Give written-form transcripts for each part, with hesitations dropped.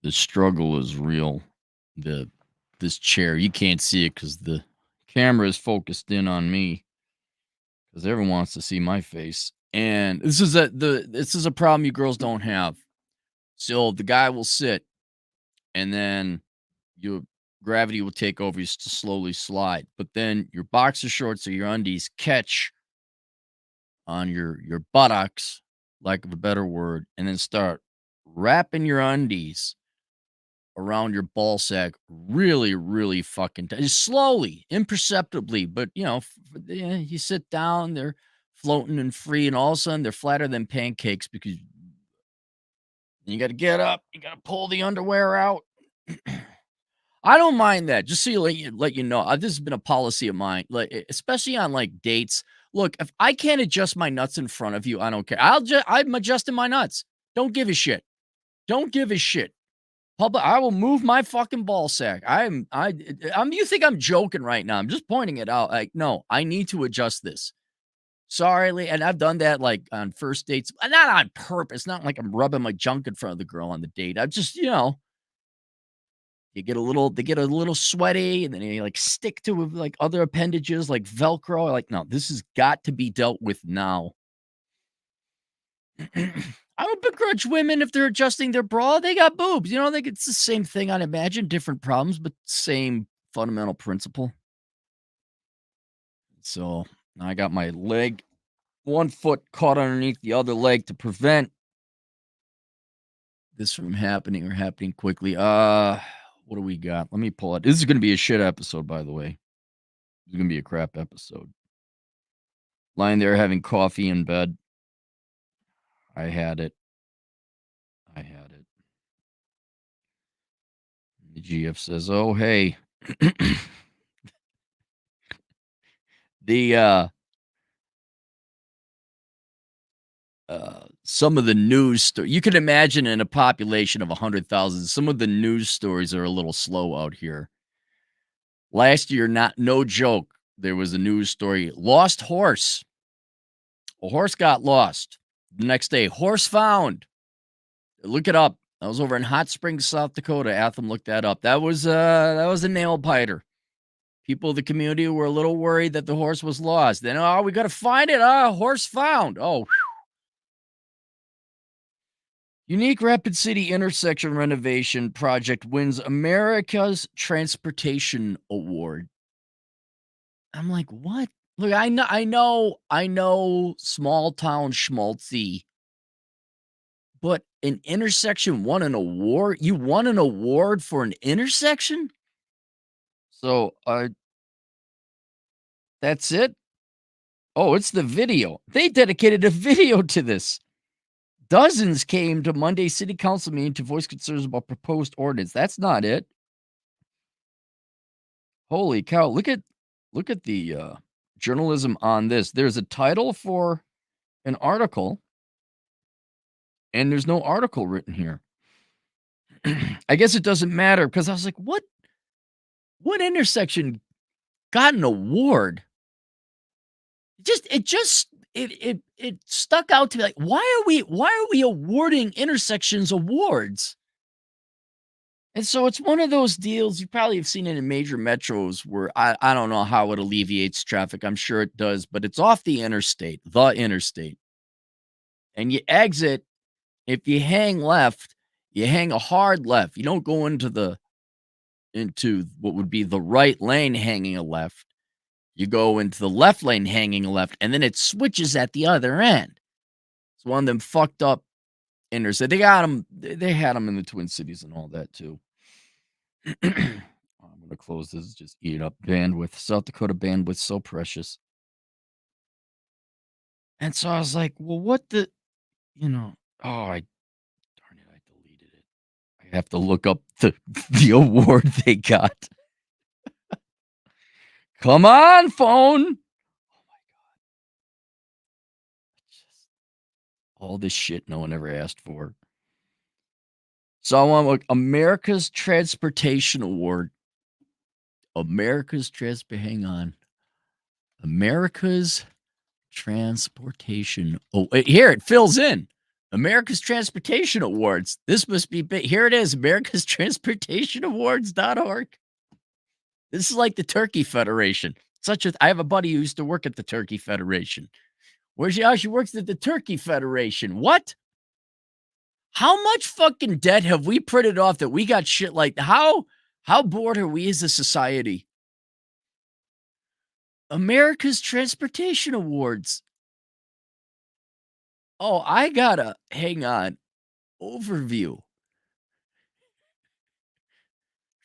The struggle is real. This chair, you can't see it because the camera is focused in on me because everyone wants to see my face. And this is a problem you girls don't have. So the guy will sit, and then your gravity will take over. You slowly slide, but then your boxer shorts or your undies catch on your buttocks, lack of a better word, and then start wrapping your undies around your ball sack really, really fucking slowly, imperceptibly, but yeah, you sit down, they're floating and free, and all of a sudden they're flatter than pancakes because you got to get up, you got to pull the underwear out. I don't mind that. Just so let you know, this has been a policy of mine, like especially on like dates. Look, if I can't adjust my nuts in front of you, I don't care. I'm adjusting my nuts. Don't give a shit. Don't give a shit. Public, I will move my fucking ball sack. You think I'm joking right now. I'm just pointing it out. Like, no, I need to adjust this. Sorry, Lee. And I've done that like on first dates, not on purpose. Not like I'm rubbing my junk in front of the girl on the date. I just, they get a little sweaty and then they like stick to like other appendages like Velcro. Like, no, this has got to be dealt with now. I don't begrudge women if they're adjusting their bra. They got boobs. It's the same thing. I'd imagine different problems, but same fundamental principle. So I got my leg, one foot caught underneath the other leg to prevent this from happening or happening quickly. What do we got? Let me pull it. This is going to be a shit episode, by the way. This is going to be a crap episode. Lying there having coffee in bed. I had it. The GF says, "Oh, hey." The some of the news you can imagine in a population of 100,000, some of the news stories are a little slow out here. Last year, no joke, there was a news story, lost horse. A horse got lost. The next day, horse found. Look it up. I was over in Hot Springs, South Dakota. Atham looked that up. That was a nail biter. People of the community were a little worried that the horse was lost. Then, we got to find it. Horse found. Oh, whew. Unique Rapid City intersection renovation project wins America's Transportation Award. I'm like, what? Look, I know, small town schmaltzy, but an intersection won an award. You won an award for an intersection? So, that's it. Oh, it's the video. They dedicated a video to this. Dozens came to Monday's city council meeting to voice concerns about proposed ordinance. That's not it. Holy cow. Look at the journalism on this. There's a title for an article, and there's no article written here. I guess it doesn't matter because I was like, what intersection got an award? It stuck out to me like, why are we awarding intersections awards? And so it's one of those deals you probably have seen it in major metros where I don't know how it alleviates traffic. I'm sure it does, but it's off the interstate. And you exit, if you hang left, you hang a hard left. You don't go into what would be the right lane hanging a left. You go into the left lane hanging a left, and then it switches at the other end. It's one of them fucked up interstate. They got them. They had them in the Twin Cities and all that too. I'm gonna close this. Just eat up bandwidth. South Dakota bandwidth so precious. And so I was like, well, what the, darn it, I deleted it. I have to look up the award they got. Come on, phone. Oh my god. Just all this shit no one ever asked for. So I want America's Transportation Award. Hang on. America's Transportation. Oh, here it fills in. America's Transportation Awards. This must be big. Here it is, America's Transportation Awards.org. This is like the Turkey Federation. I have a buddy who used to work at the Turkey Federation. Where's she? Oh, she works at the Turkey Federation. What? How much fucking debt have we printed off that we got shit like how bored are we as a society? America's Transportation Awards. Oh, I gotta hang on. Overview.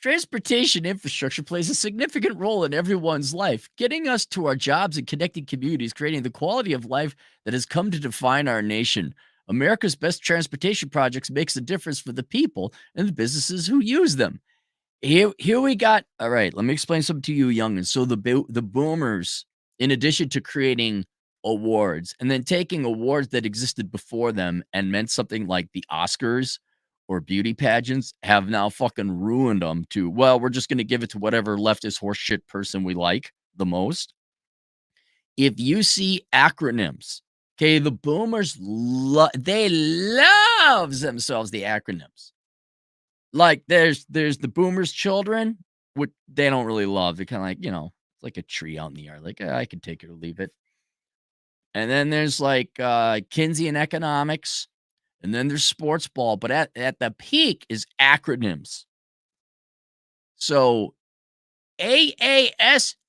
Transportation infrastructure plays a significant role in everyone's life, getting us to our jobs and connecting communities, creating the quality of life that has come to define our nation. America's best transportation projects makes a difference for the people and the businesses who use them. Here we got. All right, let me explain something to you youngins. So the boomers, in addition to creating awards and then taking awards that existed before them and meant something like the Oscars or beauty pageants, have now fucking ruined them to, well, we're just gonna give it to whatever leftist horseshit person we like the most. If you see acronyms, okay, the boomers they loves themselves the acronyms. Like, there's the boomers' children, which they don't really love. They're kinda like, it's like a tree out in the yard, like, I can take it or leave it." And then there's, like, Keynesian economics, and then there's sports ball, but at the peak is acronyms. So, AASHTO,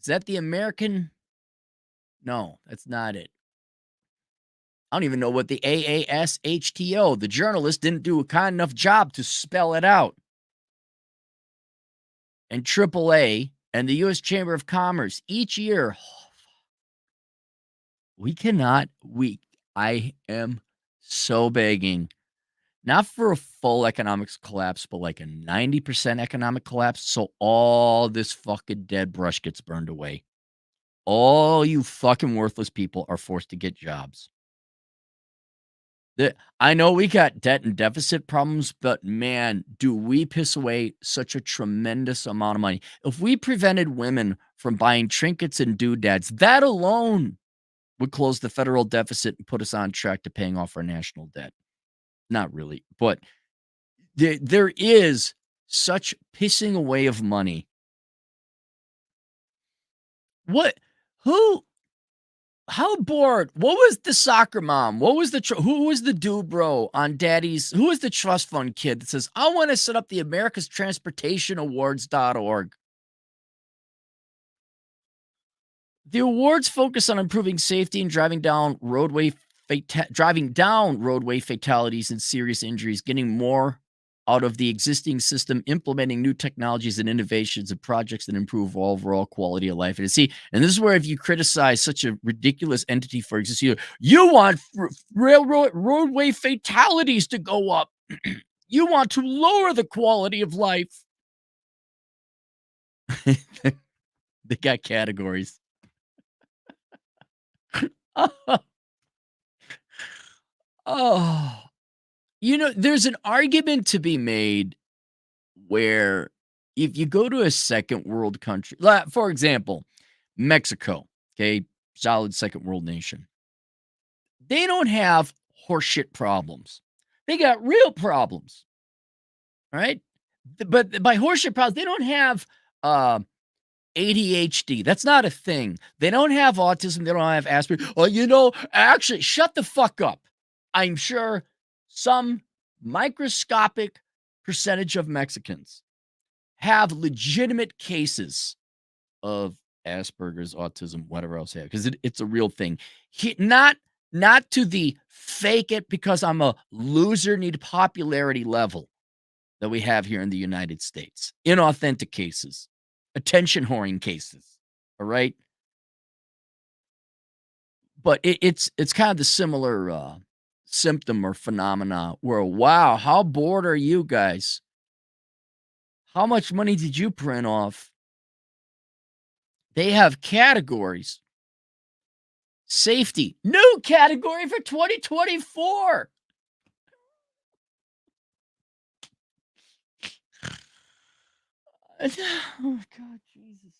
is that the American? No, that's not it. I don't even know what the AASHTO, the journalist didn't do a kind enough job to spell it out. And AAA and the US Chamber of Commerce each year. We cannot we I am so begging, not for a full economics collapse, but like a 90% economic collapse, so all this fucking dead brush gets burned away. All you fucking worthless people are forced to get jobs. I know we got debt and deficit problems, but man, do we piss away such a tremendous amount of money. If we prevented women from buying trinkets and doodads, that alone would close the federal deficit and put us on track to paying off our national debt. Not really, but there is such pissing away of money. What? Who? How bored? What was the soccer mom? What was who was the dude bro on daddy's? Who was the trust fund kid that says, I want to set up the America's Transportation Awards.org? The awards focus on improving safety and driving down roadway fatalities and serious injuries, getting more out of the existing system, implementing new technologies and innovations and projects that improve overall quality of life. And this is where if you criticize such a ridiculous entity for existing, you want roadway fatalities to go up. You want to lower the quality of life. They got categories. Oh, there's an argument to be made where if you go to a second world country, for example, Mexico, okay, solid second world nation, they don't have horseshit problems. They got real problems, all right? But by horseshit problems, they don't have uh, ADHD. That's not a thing. They don't have autism. They don't have Asperger's. Oh, actually, shut the fuck up. I'm sure some microscopic percentage of Mexicans have legitimate cases of Asperger's, autism, whatever else, because it's a real thing. Not to the fake it because I'm a loser need popularity level that we have here in the United States. Inauthentic cases, attention whoring cases. All right. But it's kind of the similar symptom or phenomena where, wow, how bored are you guys? How much money did you print off? They have categories. Safety, new category for 2024. Oh, God, Jesus.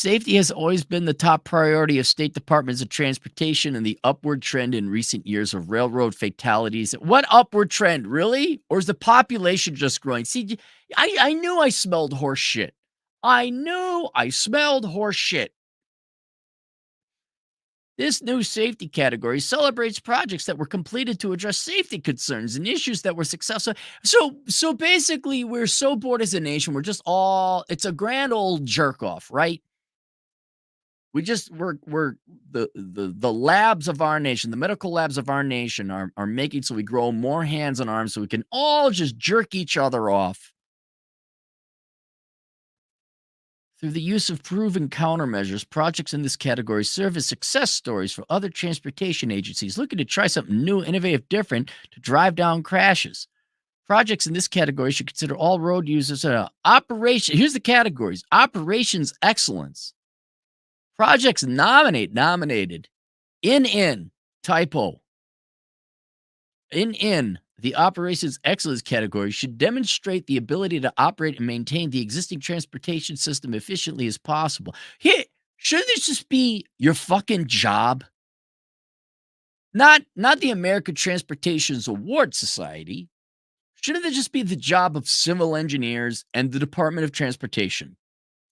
Safety has always been the top priority of state departments of transportation, and the upward trend in recent years of railroad fatalities. What upward trend, really? Or is the population just growing? See, I knew I smelled horse shit. I knew I smelled horse shit. This new safety category celebrates projects that were completed to address safety concerns and issues that were successful. So basically, we're so bored as a nation. We're just all it's a grand old jerk off, right? We're the labs of our nation, the medical labs of our nation are making so we grow more hands and arms so we can all just jerk each other off. Through the use of proven countermeasures, projects in this category serve as success stories for other transportation agencies looking to try something new, innovative, different to drive down crashes. Projects in this category should consider all road users operation. Here's the categories: operations excellence. Projects nominated in typo in the operations excellence category should demonstrate the ability to operate and maintain the existing transportation system efficiently as possible. Here, should this just be your fucking job? Not the American Transportation's Award Society. Shouldn't it just be the job of civil engineers and the Department of Transportation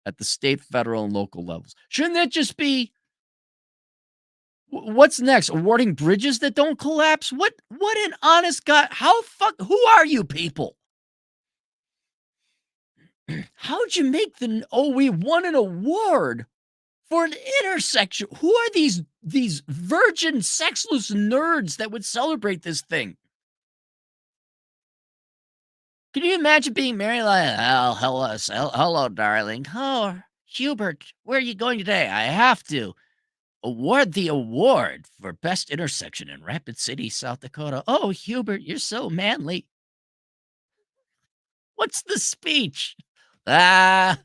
at the state, federal, and local levels? Shouldn't that just be what's next? Awarding bridges that don't collapse? What an honest God. Who are you people? How'd you make we won an award for an intersection? Who are these virgin sexless nerds that would celebrate this thing? Can you imagine being married like, oh, hello, darling. Oh, Hubert, where are you going today? I have to award the award for best intersection in Rapid City, South Dakota. Oh, Hubert, you're so manly. What's the speech? Ah,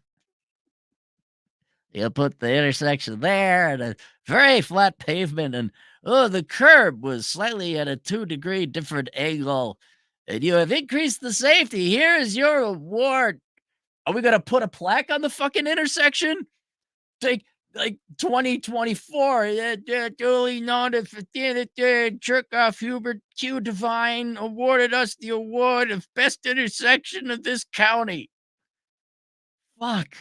you put the intersection there and a very flat pavement, and oh, the curb was slightly at a 2-degree different angle. And you have increased the safety. Here is your award. Are we gonna put a plaque on the fucking intersection? Take like 2024, duly noted for jerk off Hubert Q Divine awarded us the award of best intersection of this county. Fuck.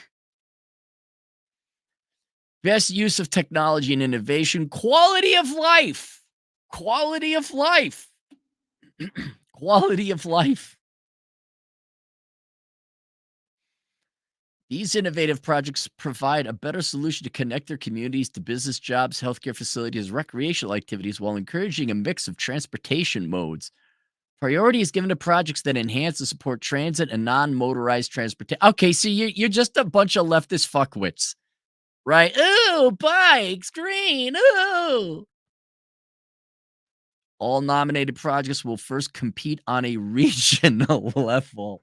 Best use of technology and innovation, quality of life. Quality of life. Quality of life. These innovative projects provide a better solution to connect their communities to business, jobs, healthcare facilities, recreational activities while encouraging a mix of transportation modes. Priority is given to projects that enhance and support transit and non-motorized transportation. Okay, so you're just a bunch of leftist fuckwits, right? Ooh, bikes, green, ooh. All nominated projects will first compete on a regional level.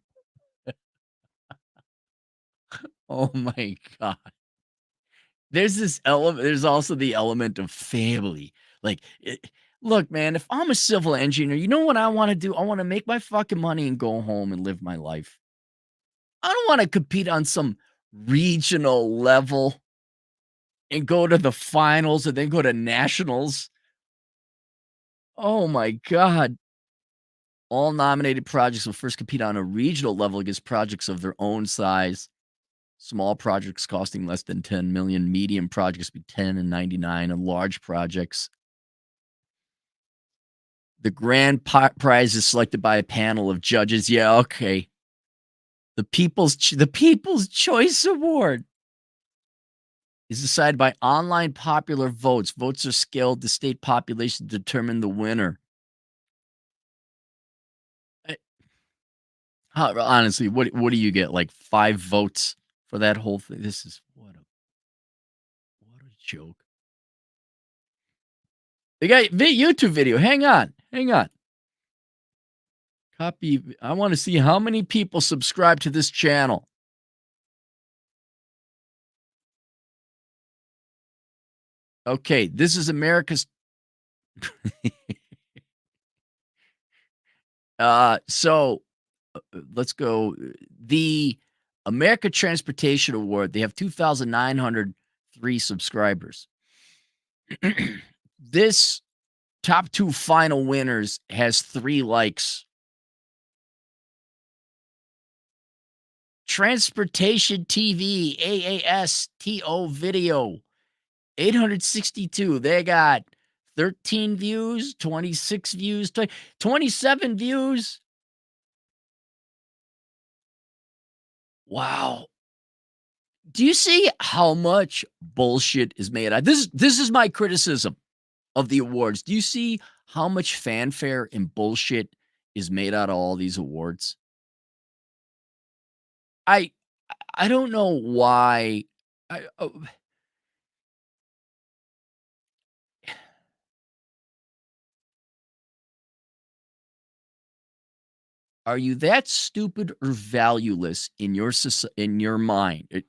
Oh my god. There's also the element of family. Like, look, man, if I'm a civil engineer, you know what I wanna do? I wanna make my fucking money and go home and live my life. I don't wanna compete on some regional level and go to the finals and then go to nationals. Oh my god. All nominated projects will first compete on a regional level against projects of their own size. Small projects costing less than 10 million, medium projects be 10 and 99, and large projects. The prize is selected by a panel of judges. Yeah, okay. The People's Choice Award is decided by online popular votes. Votes are scaled to state population to determine the winner. Eh, honestly, what do you get? Like 5 votes for that whole thing? This is what a joke. They got YouTube video. Hang on. Hang on. Copy. I want to see how many people subscribe to this channel. Okay, this is America's so let's go. The America Transportation Award, they have 2,900 3 subscribers. This top 2 final winners has 3 likes. Transportation TV, AASTO video, 862. They got 13 views, 26 views, 27 views. Wow. Do you see how much bullshit is made out? This is my criticism of the awards. Do you see how much fanfare and bullshit is made out of all these awards? I I don't know why. I Are you that stupid or valueless in in your mind?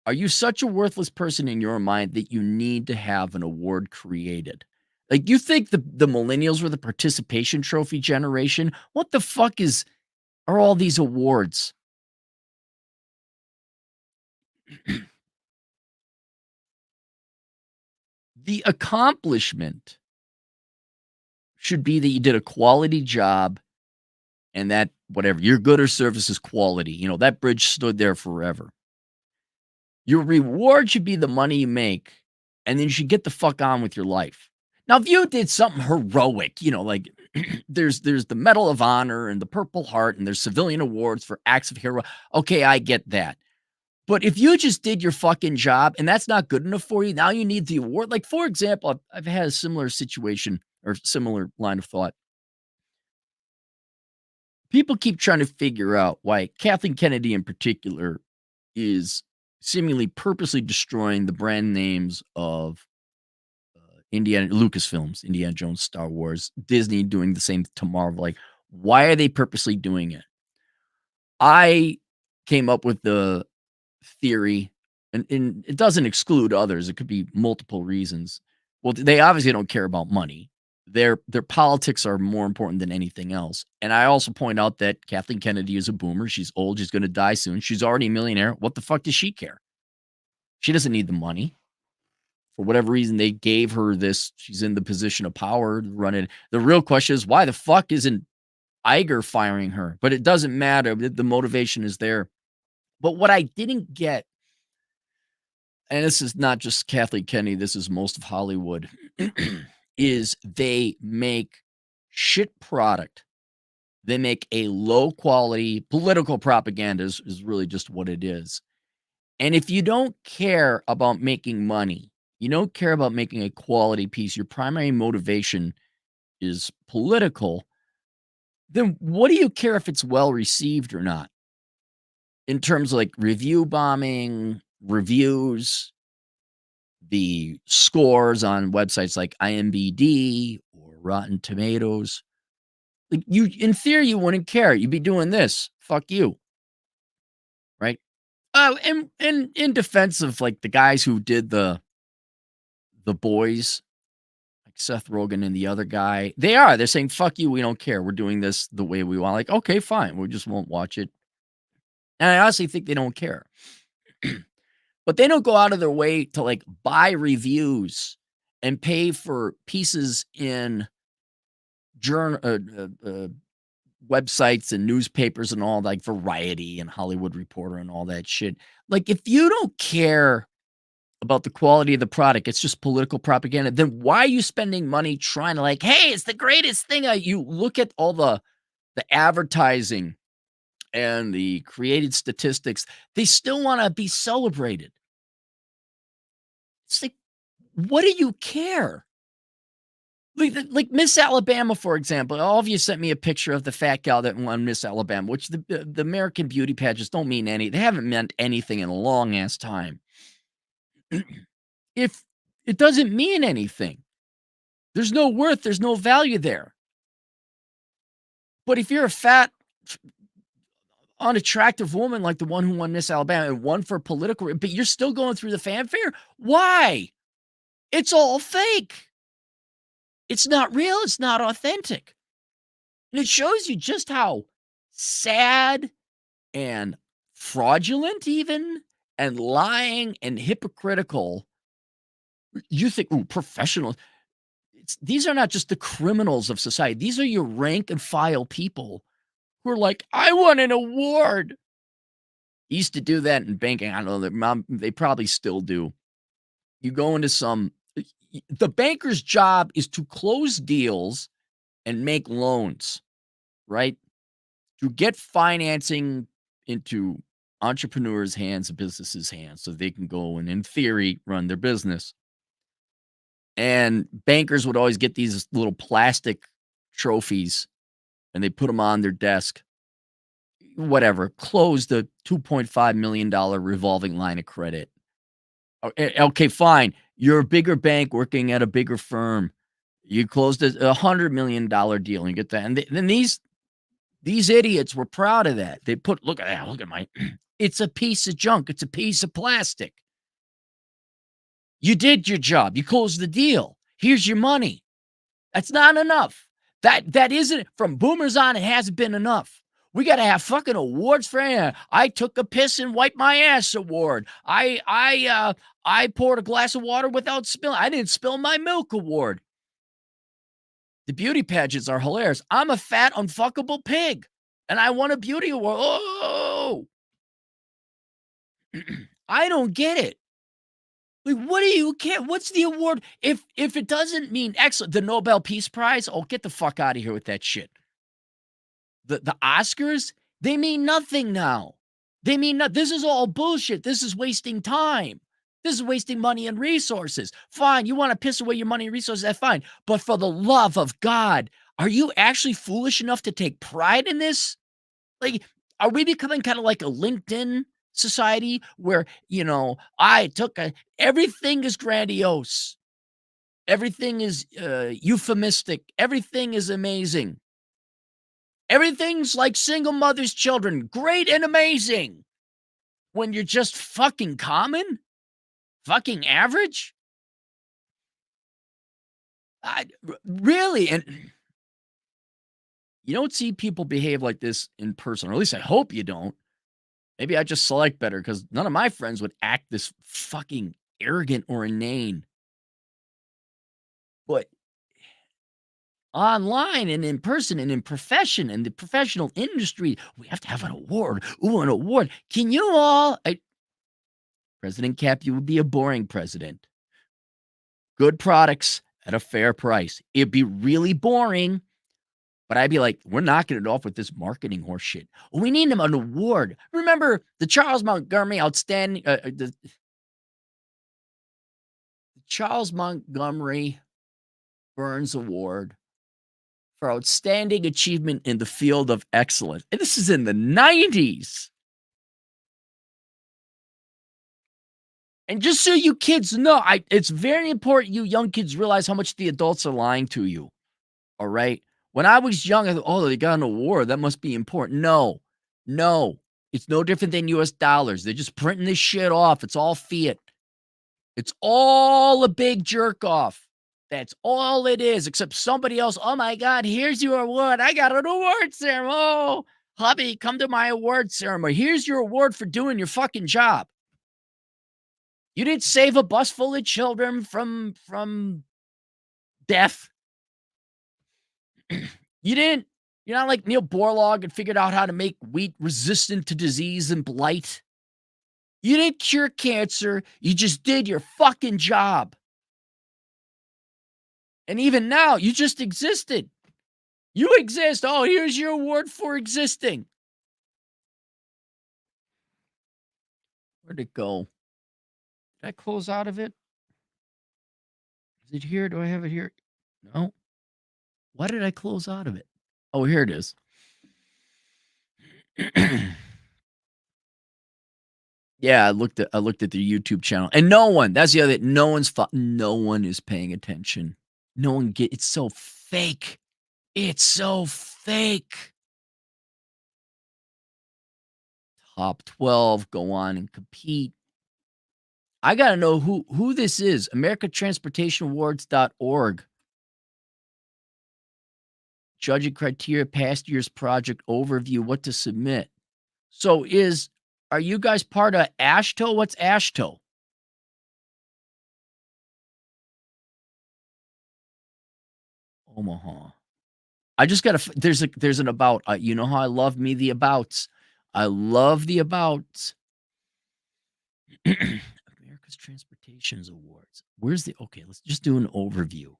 Are you such a worthless person in your mind that you need to have an award created? Like, you think the millennials were the participation trophy generation? What the fuck are all these awards? The accomplishment should be that you did a quality job and that whatever your good or service is quality. That bridge stood there forever. Your reward should be the money you make, and then you should get the fuck on with your life. Now, if you did something heroic, like there's the Medal of Honor and the Purple Heart, and there's civilian awards for acts of hero. Okay, I get that. But if you just did your fucking job and that's not good enough for you, now you need the award. Like, for example, I've had a similar situation or similar line of thought. People keep trying to figure out why Kathleen Kennedy in particular is seemingly purposely destroying the brand names of Indiana Lucasfilms, Indiana Jones, Star Wars, Disney doing the same to Marvel. Like, why are they purposely doing it? I came up with the theory, and it doesn't exclude others. It could be multiple reasons. Well, they obviously don't care about money. Their politics are more important than anything else. And I also point out that Kathleen Kennedy is a boomer. She's old. She's going to die soon. She's already a millionaire. What the fuck does she care? She doesn't need the money. For whatever reason, they gave her this. She's in the position of power to run it. The real question is, why the fuck isn't Iger firing her? But it doesn't matter. The motivation is there. But what I didn't get, and this is not just Kathleen Kennedy, this is most of Hollywood, is they make shit product. They make a low quality political propaganda is really just what it is. And if you don't care about making money, you don't care about making a quality piece, your primary motivation is political, then what do you care if it's well received or not? In terms of like review bombing, reviews, the scores on websites like IMDb or Rotten Tomatoes. Like, in theory, you wouldn't care. You'd be doing this. Fuck you. Right? Oh, and in defense of like the guys who did the boys, like Seth Rogen and the other guy, they're saying, fuck you, we don't care. We're doing this the way we want. Like, okay, fine. We just won't watch it. And I honestly think they don't care. But they don't go out of their way to like buy reviews and pay for pieces in journal websites and newspapers and all, like Variety and Hollywood Reporter and all that shit. Like, if you don't care about the quality of the product, it's just political propaganda, then why are you spending money trying to like, hey, it's the greatest thing? You look at all the advertising and the created statistics, they still want to be celebrated. It's like, what do you care? Like Miss Alabama, for example. All of you sent me a picture of the fat gal that won Miss Alabama, which the American beauty pageants don't mean any. They haven't meant anything in a long ass time. If it doesn't mean anything, there's no worth, there's no value there. But if you're a fat, unattractive woman like the one who won Miss Alabama and won for political, but you're still going through the fanfare, why? It's all fake. It's not real. It's not authentic. And it shows you just how sad and fraudulent even and lying and hypocritical. You think, "Ooh, professional." These are not just the criminals of society. These are your rank and file people who are like, "I won an award." Used to do that in banking. I don't know, their mom they probably still do. You go into some the banker's job is to close deals and make loans, right? To get financing into entrepreneurs' hands and businesses' hands so they can go and, in theory, run their business. And bankers would always get these little plastic trophies and they put them on their desk. Whatever, close the $2.5 million revolving line of credit. Okay, fine. You're a bigger bank working at a bigger firm. You closed a $100 million deal and you get that. And then these idiots were proud of that. They put, look at that, look at my, it's a piece of junk. It's a piece of plastic. You did your job. You closed the deal. Here's your money. That's not enough. That isn't from boomers on. It hasn't been enough. We got to have fucking awards for it. I took a piss and wiped my ass award. I poured a glass of water without spilling. I didn't spill my milk award. The beauty pageants are hilarious. I'm a fat, unfuckable pig, and I won a beauty award. Oh, I don't get it. Like, what do you care? What's the award? If it doesn't mean excellent, the Nobel Peace Prize, oh, get the fuck out of here with that shit. The Oscars, they mean nothing now. They mean nothing. This is all bullshit. This is wasting time. This is wasting money and resources. Fine, you want to piss away your money and resources, that's fine. But for the love of God, are you actually foolish enough to take pride in this? Like, are we becoming kind of like a LinkedIn society where, I took everything is grandiose. Everything is euphemistic. Everything is amazing. Everything's like single mother's children. Great and amazing. When you're just fucking common? Fucking average? Really? And you don't see people behave like this in person, or at least I hope you don't. Maybe I just select better because none of my friends would act this fucking arrogant or inane. But online and in person and in profession and the professional industry, we have to have an award. Ooh, an award. Can you all? President Cap, you would be a boring president. Good products at a fair price. It'd be really boring, but I'd be like, we're knocking it off with this marketing horse shit. We need him an award. Remember the Charles Montgomery outstanding, the Charles Montgomery Burns Award for outstanding achievement in the field of excellence. And this is in the 90s. And just so you kids know, it's very important you young kids realize how much the adults are lying to you. All right. When I was young, I thought, oh, they got an award. That must be important. No. It's no different than US dollars. They're just printing this shit off. It's all fiat. It's all a big jerk off. That's all it is, except somebody else. Oh my God, here's your award. I got an award ceremony. Oh, hubby, come to my award ceremony. Here's your award for doing your fucking job. You didn't save a bus full of children from death. You're not like Neil Borlaug and figured out how to make wheat resistant to disease and blight. You didn't cure cancer. You just did your fucking job. And even now, you just existed. You exist. Oh, here's your award for existing. Where'd it go? Did I close out of it? Is it here? Do I have it here? No. Why did I close out of it? Oh, here it is. Yeah, I looked at the YouTube channel, and no one. That's the other. No one is paying attention. No one it's so fake. It's so fake. Top 12, go on and compete. I gotta know who this is. AmericaTransportationAwards.org. Judging criteria, past year's project overview, what to submit. So is Are you guys part of AASHTO? What's AASHTO? Omaha. I just gotta there's an about, you know how I love me the abouts. I love the abouts. America's Transportations Awards. Where's the okay, let's just do an overview.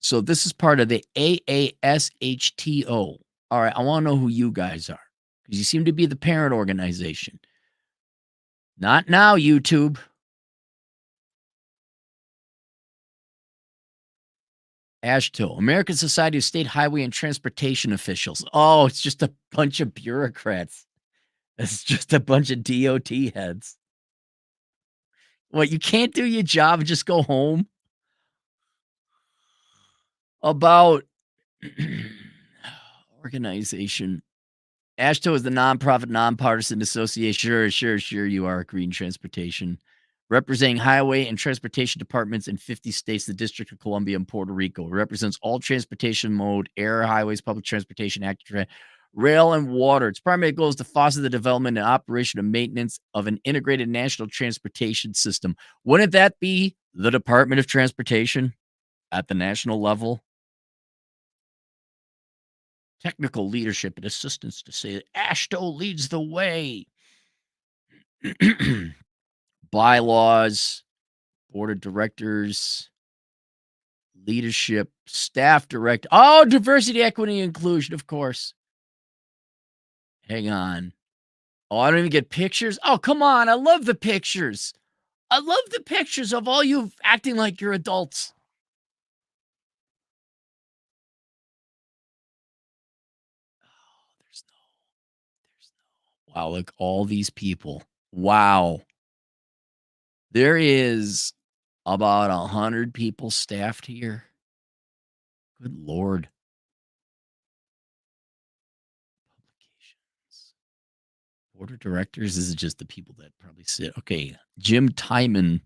So this is part of the AASHTO. All right, I want to know who you guys are because you seem to be the parent organization. Not now, YouTube. AASHTO, American Society of State Highway and Transportation Officials. Oh, it's just a bunch of bureaucrats. It's just a bunch of DOT heads. What, you can't do your job and just go home? About organization. AASHTO is the nonprofit, nonpartisan association. Sure, you are green transportation. Representing highway and transportation departments in 50 states, the District of Columbia, and Puerto Rico. It represents all transportation mode, air, highways, public transportation, rail, and water. Its primary goal is to foster the development and operation and maintenance of an integrated national transportation system. Wouldn't that be the Department of Transportation at the national level? Technical leadership and assistance to say that AASHTO leads the way. Bylaws, board of directors, leadership, staff director. Oh, diversity, equity, inclusion, of course. Hang on. Oh, I don't even get pictures. Oh, come on. I love the pictures. I love the pictures of all you acting like you're adults. Oh, there's no. Wow, look, all these people. Wow. There is about 100 people staffed here. Good Lord. Publications. Board of directors is just the people that probably sit. Okay. Jim Timon.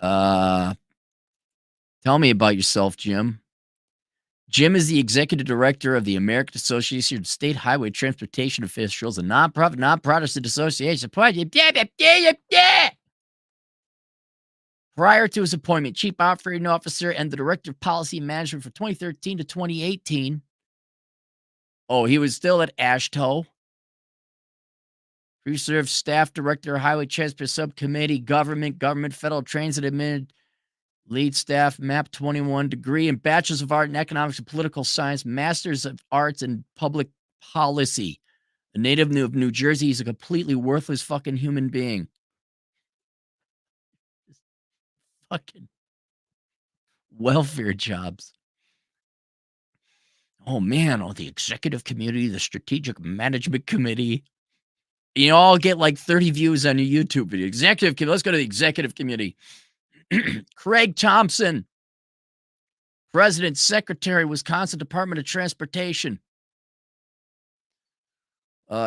uh Tell me about yourself, Jim. Jim is the executive director of the American Association of State Highway Transportation Officials, a nonprofit, nonpartisan association. Prior to his appointment, Chief Operating Officer and the Director of Policy Management from 2013 to 2018. Oh, he was still at AASHTO. He served Staff Director, Highway Transport Subcommittee, Government, Federal Transit Admin, Lead Staff, MAP 21 degree, and Bachelor's of Art in Economics and Political Science, Master's of Arts in Public Policy. A native of New Jersey, he's a completely worthless fucking human being. Fucking welfare jobs. Oh man, the executive committee, the strategic management committee. You all get like 30 views on your YouTube video. Executive committee. Let's go to the executive committee. Craig Thompson, President, Secretary, Wisconsin Department of Transportation.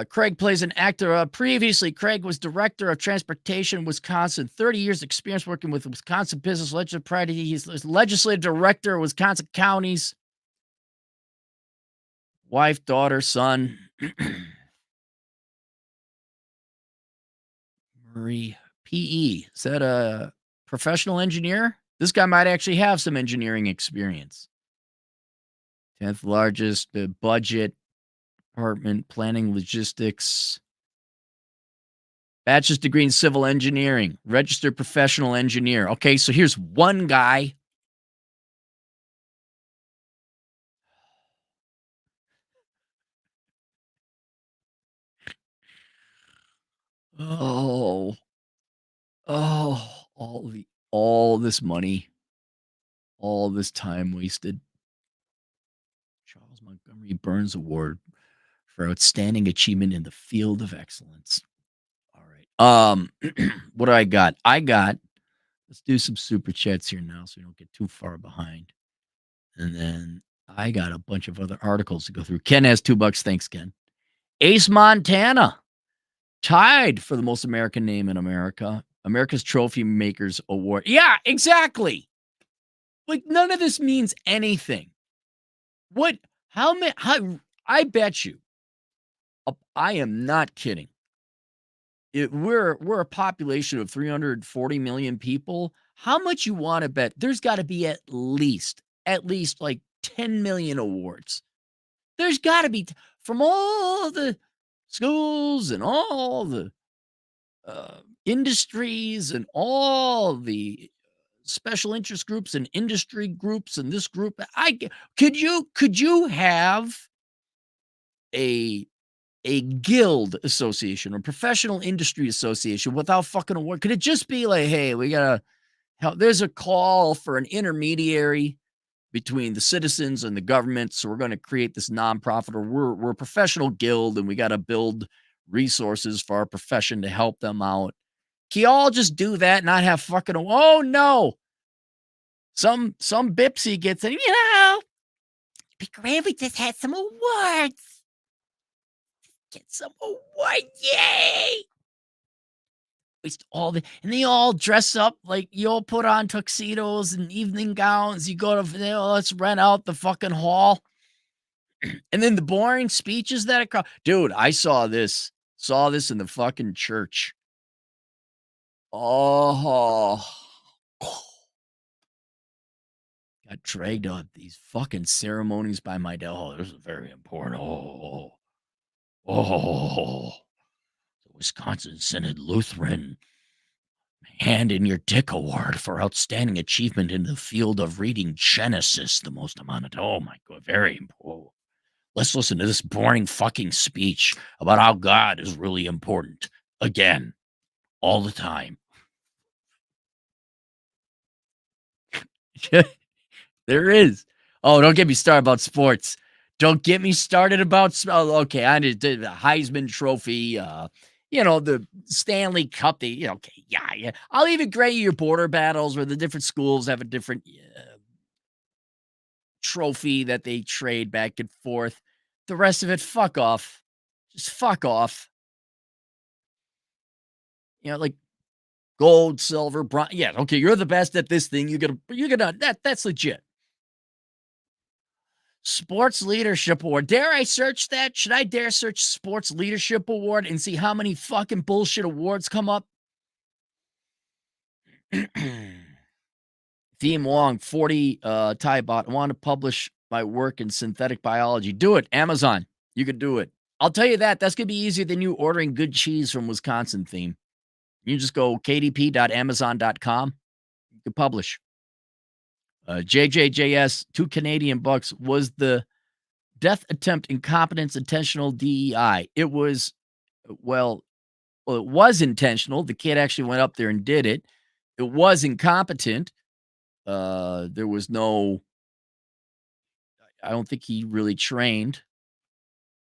Craig plays an actor. Previously, Craig was Director of Transportation, Wisconsin. 30 years experience working with Wisconsin business legislative. Prior to he's Legislative Director of Wisconsin counties. Wife, daughter, son. Marie PE. Is that a professional engineer? This guy might actually have some engineering experience. 10th largest budget department, planning, logistics. Bachelor's degree in civil engineering, registered professional engineer. Okay, so here's one guy. Oh, all this money, all this time wasted. Charles Montgomery Burns Award for outstanding achievement in the field of excellence. All right. What do I got? Let's do some super chats here now so we don't get too far behind. And then I got a bunch of other articles to go through. Ken has $2. Thanks, Ken. Ace Montana, tied for the most American name in America. America's Trophy Makers Award. Yeah, exactly. Like, none of this means anything. What? How many? How? I bet you. I am not kidding. We're a population of 340 million people. How much you want to bet? There's got to be at least like 10 million awards. There's got to be from all the schools and all the industries and all the special interest groups and industry groups and this group. Could you have a a guild association or professional industry association without fucking award? Could it just be like, hey, we gotta help? There's a call for an intermediary between the citizens and the government. So we're going to create this nonprofit, or we're a professional guild and we got to build resources for our profession to help them out. Can you all just do that, not have fucking, oh no, some Bipsy gets it, it'd be great if we just had some awards. Get some awards, yay! Waste all the, and they all dress up like, you all put on tuxedos and evening gowns. You go to, let's rent out the fucking hall. And then the boring speeches that occur. Dude, I saw this in the fucking church. Oh, got dragged on these fucking ceremonies by my dad. Oh, this is very important. Oh, the Wisconsin Synod Lutheran Hand in Your Dick Award for outstanding achievement in the field of reading Genesis, the most amount of, oh my God, very important. Let's listen to this boring fucking speech about how God is really important again, all the time. There is. Oh, don't get me started about sports. Don't get me started about, okay, I did the Heisman Trophy, the Stanley Cup. Okay, yeah. I'll even grade your border battles where the different schools have a different trophy that they trade back and forth. The rest of it, fuck off. Just fuck off. Like gold, silver, bronze. Yeah, okay, you're the best at this thing. You're gonna that's legit. Sports Leadership Award. Dare I search that? Should I dare search Sports Leadership Award and see how many fucking bullshit awards come up? Theme Wong, 40 Thai bot. I want to publish my work in synthetic biology. Do it. Amazon. You could do it. I'll tell you that's going to be easier than you ordering good cheese from Wisconsin theme. You just go kdp.amazon.com. You can publish. JJJS, $2 was the death attempt, incompetence, intentional DEI. It was, well, it was intentional. The kid actually went up there and did it. It was incompetent. There was no, I don't think he really trained.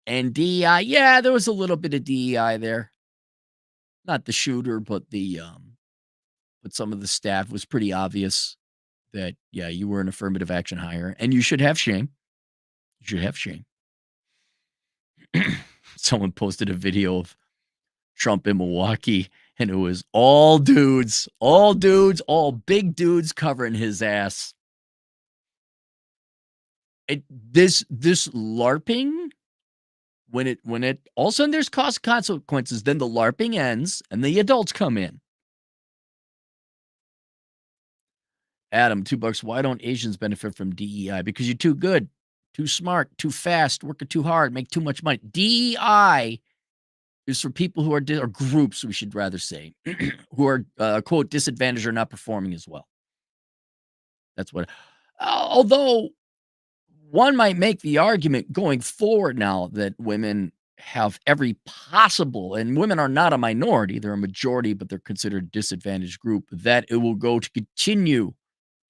And DEI, yeah, there was a little bit of DEI there. Not the shooter, but but some of the staff. Was pretty obvious that, yeah, you were an affirmative action hire and you should have shame. You should have shame. Someone posted a video of Trump in Milwaukee, and it was all dudes, all big dudes covering his ass. This LARPing, when it all of a sudden there's consequences, then the LARPing ends and the adults come in. Adam, $2. Why don't Asians benefit from DEI? Because you're too good, too smart, too fast, working too hard, make too much money. DEI is for people who are, or groups, we should rather say, who are, quote, disadvantaged or not performing as well. That's what, although one might make the argument going forward now that women have every possible, and women are not a minority, they're a majority, but they're considered a disadvantaged group, that it will go to continue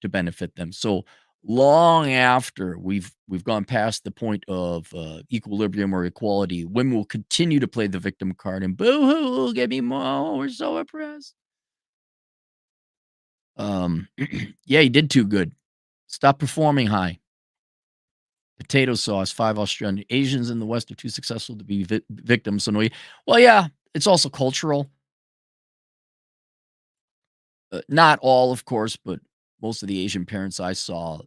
to benefit them. So long after we've gone past the point of equilibrium or equality, women will continue to play the victim card and boo-hoo, give me more, we're so oppressed. Yeah, he did too good. Stop performing high. Potato sauce, 5 Australian. Asians in the West are too successful to be victims. So no, well, yeah, it's also cultural. Not all, of course, but most of the Asian parents I saw,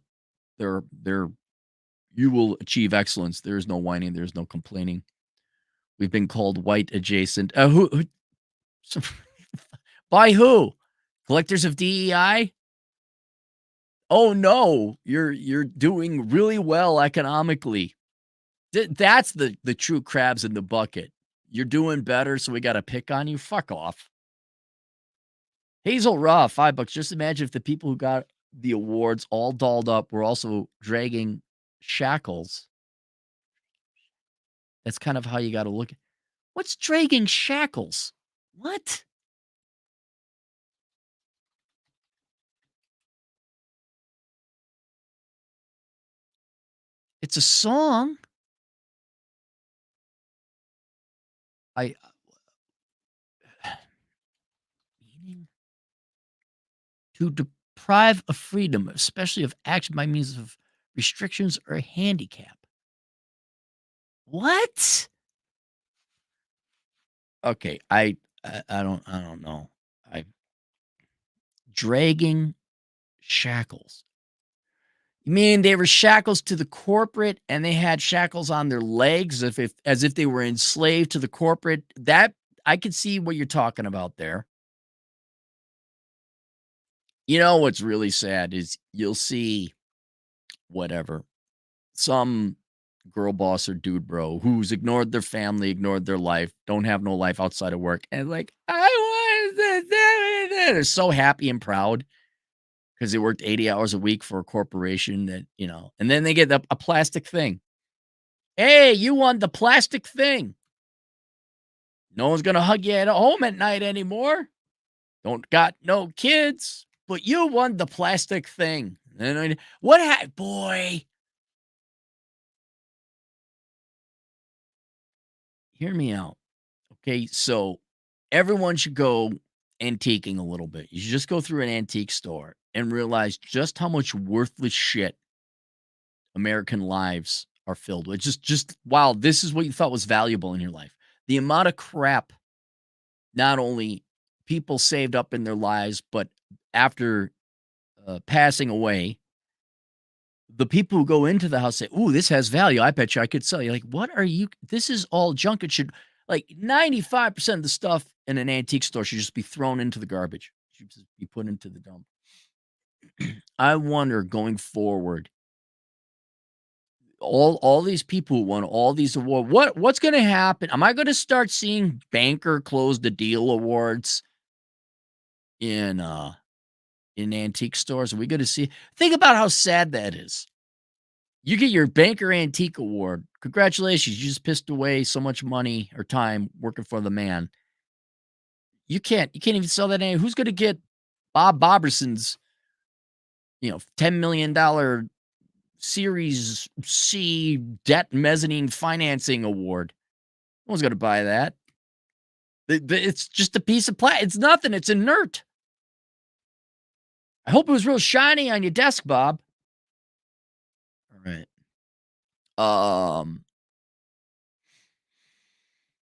they're You will achieve excellence. There is no whining. There is no complaining. We've been called white adjacent. So- by who? Collectors of DEI? Oh no, you're doing really well economically. That's the true crabs in the bucket. You're doing better, so we got to pick on you. Fuck off. Hazel Raw, $5. Just imagine if the people who got the awards all dolled up were also dragging shackles. That's kind of how you got to look at. What's dragging shackles? What? It's a song. I meaning to deprive of freedom, especially of action by means of restrictions or handicap. What? Okay, I don't know. I dragging shackles. You mean they were shackles to the corporate and they had shackles on their legs if as if they were enslaved to the corporate? That I could see what you're talking about there. You know what's really sad is you'll see whatever some girl boss or dude bro who's ignored their family, ignored their life, don't have no life outside of work, and like, I want this. They're so happy and proud because they worked 80 hours a week for a corporation that, and then they get a plastic thing. Hey, you won the plastic thing. No one's gonna hug you at home at night anymore. Don't got no kids, but you won the plastic thing. And boy, hear me out. Okay, so everyone should go antiquing a little bit. You should just go through an antique store and realize just how much worthless shit American lives are filled with. Just wow, this is what you thought was valuable in your life. The amount of crap not only people saved up in their lives, but after passing away, the people who go into the house say, "Ooh, this has value. I bet you I could sell." You like, what are you? This is all junk. It should 95% of the stuff in an antique store should just be thrown into the garbage. Should just be put into the dump. I wonder going forward, all these people who won all these awards, what's going to happen? Am I going to start seeing banker close the deal awards in antique stores? Are we going to see? Think about how sad that is. You get your Banker Antique Award. Congratulations, you just pissed away so much money or time working for the man. You can't even sell that name. Who's gonna get Bob Boberson's, $10 million Series C debt mezzanine financing award? No one's gonna buy that. It's just a piece of plastic. It's nothing. It's inert. I hope it was real shiny on your desk, Bob. All right.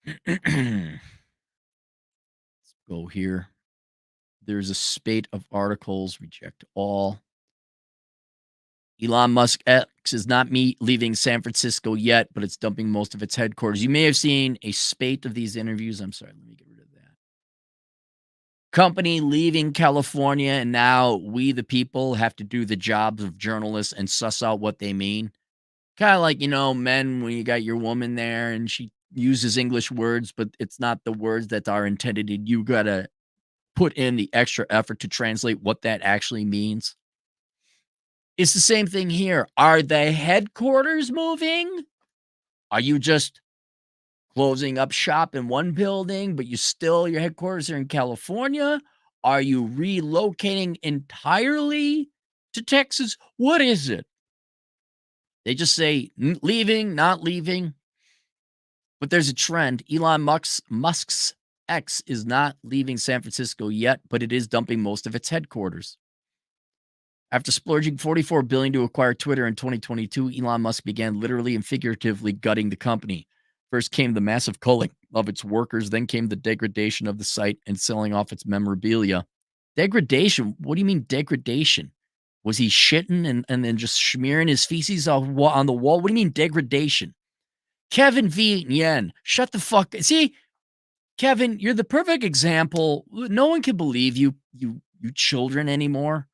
Let's go here. There's a spate of articles. Reject all. Elon Musk X is not leaving San Francisco yet, but it's dumping most of its headquarters. You may have seen a spate of these interviews. I'm sorry, let me get rid of that. Company leaving California, and now we, the people, have to do the jobs of journalists and suss out what they mean. Kind of like, men, when you got your woman there and she uses English words, but it's not the words that are intended. And you got to put in the extra effort to translate what that actually means. It's the same thing here. Are the headquarters moving? Are you just closing up shop in one building, but your headquarters are in California? Are you relocating entirely to Texas? What is it? They just say leaving, not leaving. But there's a trend. Elon Musk's X is not leaving San Francisco yet, but it is dumping most of its headquarters. After splurging $44 billion to acquire Twitter in 2022, Elon Musk began literally and figuratively gutting the company. First came the massive culling of its workers, then came the degradation of the site and selling off its memorabilia. Degradation? What do you mean degradation? Was he shitting and then just smearing his feces on the wall? What do you mean degradation? Kevin V. Yen, shut the fuck. See, Kevin, you're the perfect example. No one can believe you children anymore.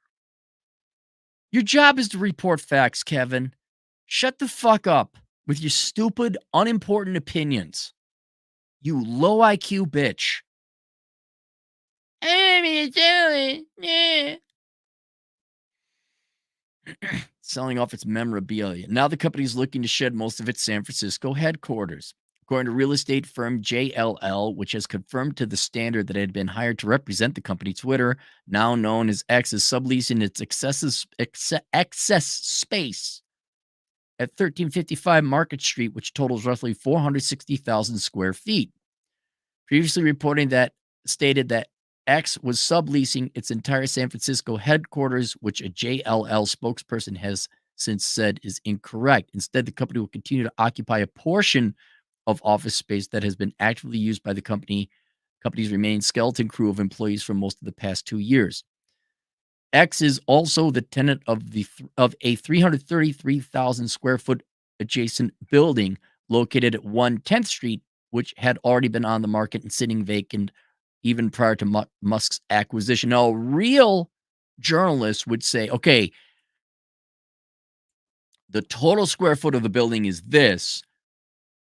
Your job is to report facts, Kevin. Shut the fuck up with your stupid, unimportant opinions. You low IQ bitch. Selling off its memorabilia. Now the company is looking to shed most of its San Francisco headquarters. According to real estate firm JLL, which has confirmed to the Standard that it had been hired to represent the company, Twitter, now known as X, is subleasing its excess space at 1355 Market Street, which totals roughly 460,000 square feet. Previously reporting that stated that X was subleasing its entire San Francisco headquarters, which a JLL spokesperson has since said is incorrect. Instead, the company will continue to occupy a portion of office space that has been actively used by the company's remaining skeleton crew of employees for most of the past 2 years. X is also the tenant of a 333,000 square foot adjacent building located at 110th Street, which had already been on the market and sitting vacant even prior to Musk's acquisition. Now, a real journalist would say, okay, the total square foot of the building is this.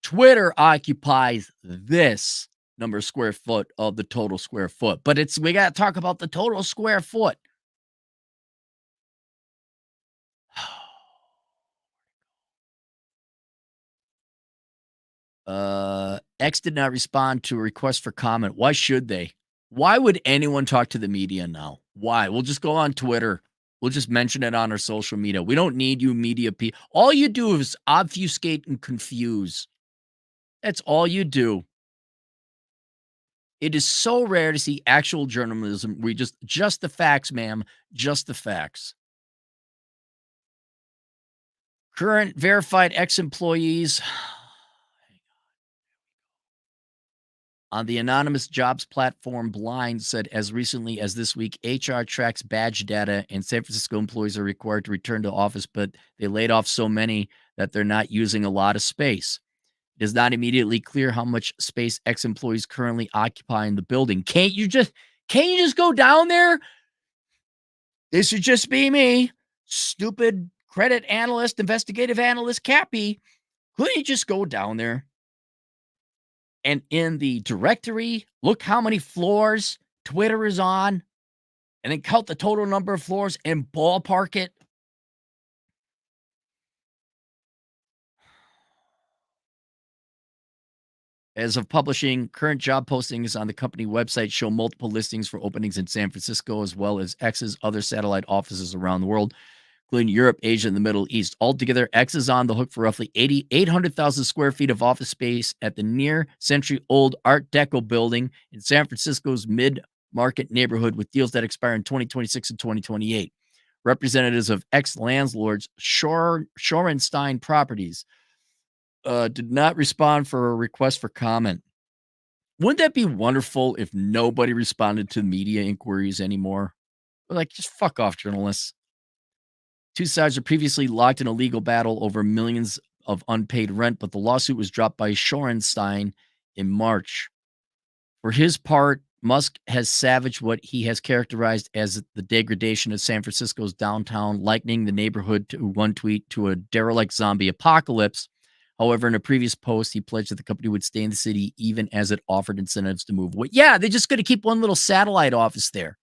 Twitter occupies this number of square foot of the total square foot. But we got to talk about the total square foot. X did not respond to a request for comment. Why should they? Why would anyone talk to the media now? Why? We'll just go on Twitter. We'll just mention it on our social media. We don't need you media people. All you do is obfuscate and confuse. That's all you do. It is so rare to see actual journalism. We just the facts, ma'am. Just the facts. Current verified ex-employees on the anonymous jobs platform Blind said as recently as this week, HR tracks badge data and San Francisco employees are required to return to office, but they laid off so many that they're not using a lot of space. It is not immediately clear how much space ex-employees currently occupy in the building. Can't you just go down there? This should just be me, stupid credit analyst, investigative analyst, Cappy. Couldn't you just go down there? And in the directory, look how many floors Twitter is on, and then count the total number of floors and ballpark it. As of publishing, current job postings on the company website show multiple listings for openings in San Francisco, as well as X's other satellite offices around the world, including Europe, Asia, and the Middle East. Altogether, X is on the hook for roughly 800,000 square feet of office space at the near-century-old Art Deco building in San Francisco's mid-market neighborhood, with deals that expire in 2026 and 2028. Representatives of ex-landlords Shorenstein Properties did not respond for a request for comment. Wouldn't that be wonderful if nobody responded to media inquiries anymore? Like, just fuck off, journalists. Two sides were previously locked in a legal battle over millions of unpaid rent, but the lawsuit was dropped by Shorenstein in March. For his part, Musk has savaged what he has characterized as the degradation of San Francisco's downtown, likening the neighborhood to one tweet to a derelict zombie apocalypse. However, in a previous post, he pledged that the company would stay in the city even as it offered incentives to move away. Yeah, they're just going to keep one little satellite office there.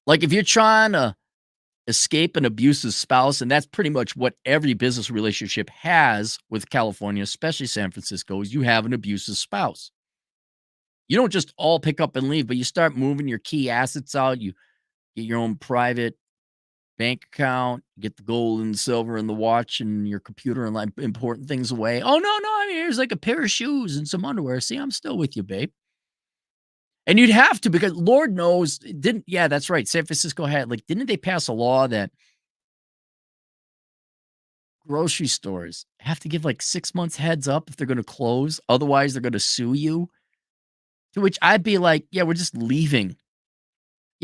Like if you're trying to escape an abusive spouse, and that's pretty much what every business relationship has with California, especially San Francisco, is you have an abusive spouse. You don't just all pick up and leave, but you start moving your key assets out. You get your own private bank account, get the gold and silver and the watch and your computer and like important things away. Oh, no, I mean, here's like a pair of shoes and some underwear. See, I'm still with you, babe. And you'd have to, because Lord knows, that's right. San Francisco didn't they pass a law that grocery stores have to give like 6 months heads up if they're going to close? Otherwise, they're going to sue you. To which I'd be like, yeah, we're just leaving.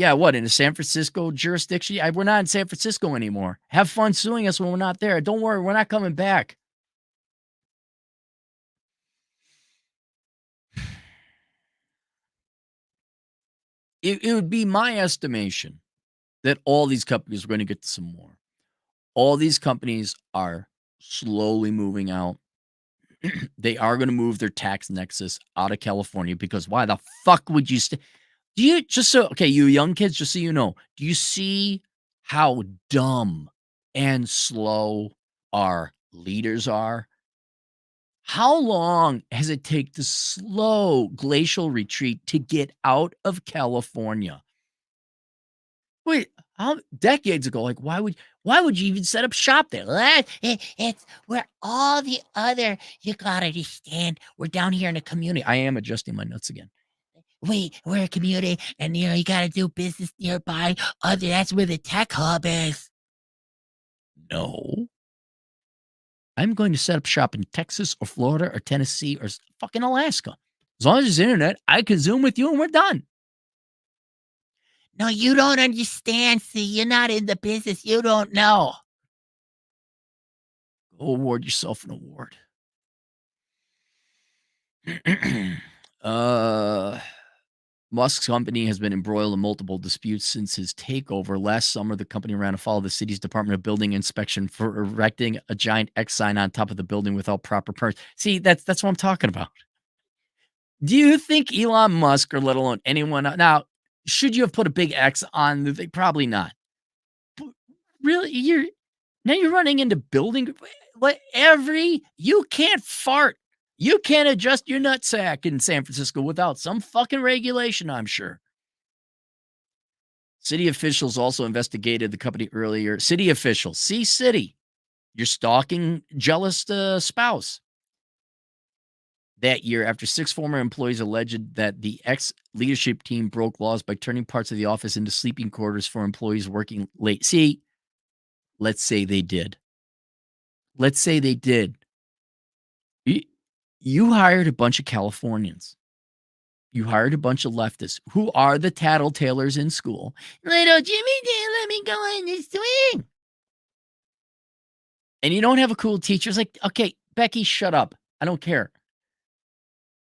Yeah, what, in a San Francisco jurisdiction? We're not in San Francisco anymore. Have fun suing us when we're not there. Don't worry, we're not coming back. It would be my estimation that all these companies are gonna get some more. All these companies are slowly moving out. They are gonna move their tax nexus out of California because why the fuck would you do you just so okay, you young kids, just so you know, do you see how dumb and slow our leaders are? How long has it take the slow glacial retreat to get out of California? Wait, how decades ago, like, why would you even set up shop there? It's where all the other you gotta understand, we're down here in a community. I am adjusting my nuts again. We're a community, and, you gotta do business nearby. Other That's where the tech hub is. No. I'm going to set up shop in Texas or Florida or Tennessee or fucking Alaska. As long as there's internet, I can Zoom with you and we're done. No, you don't understand. See, you're not in the business. You don't know. Go award yourself an award. uh, Musk's company has been embroiled in multiple disputes since his takeover. Last summer, the company ran afoul of the city's Department of Building Inspection for erecting a giant X sign on top of the building without proper permits. See, that's what I'm talking about. Do you think Elon Musk, or let alone anyone now, should you have put a big X on the thing? Probably not. But really, you're running into building what every you can't fart. You can't adjust your nutsack in San Francisco without some fucking regulation, I'm sure. City officials also investigated the company earlier. City officials, see city, your stalking jealous spouse. That year, after 6 former employees alleged that the ex-leadership team broke laws by turning parts of the office into sleeping quarters for employees working late. See, let's say they did. Let's say they did. You you hired a bunch of Californians. You hired a bunch of leftists who are the tattletales in school. "Little Jimmy didn't let me go on this swing." And you don't have a cool teacher. It's like, "Okay, Becky, shut up. I don't care."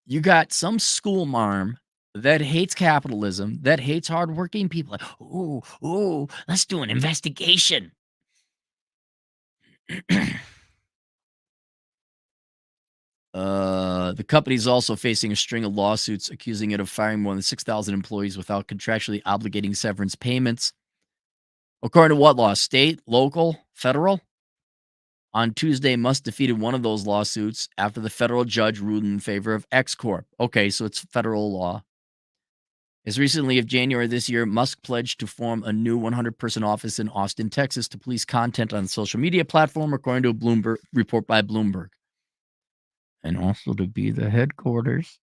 You got some school marm that hates capitalism, that hates hardworking people. Like, ooh, let's do an investigation. The company's also facing a string of lawsuits accusing it of firing more than 6,000 employees without contractually obligating severance payments. According to what law? State, local, federal? On Tuesday, Musk defeated one of those lawsuits after the federal judge ruled in favor of X Corp. Okay, so it's federal law. As recently as January this year, Musk pledged to form a new 100-person office in Austin, Texas to police content on the social media platform, according to a Bloomberg report by Bloomberg. And also to be the headquarters.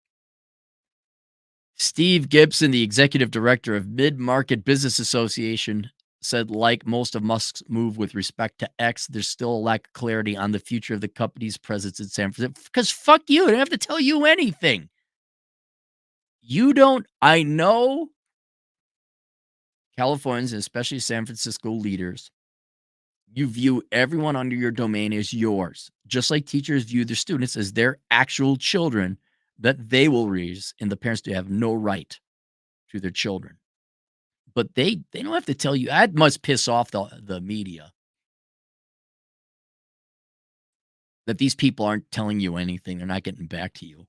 Steve Gibson, the executive director of Mid-Market Business Association, said like most of Musk's move with respect to X, there's still a lack of clarity on the future of the company's presence in San Francisco. Because fuck you, I don't have to tell you anything. You don't, I know Californians, and especially San Francisco leaders, you view everyone under your domain as yours, just like teachers view their students as their actual children that they will raise, and the parents do have no right to their children. But they don't have to tell you. That must piss off the media that these people aren't telling you anything. They're not getting back to you.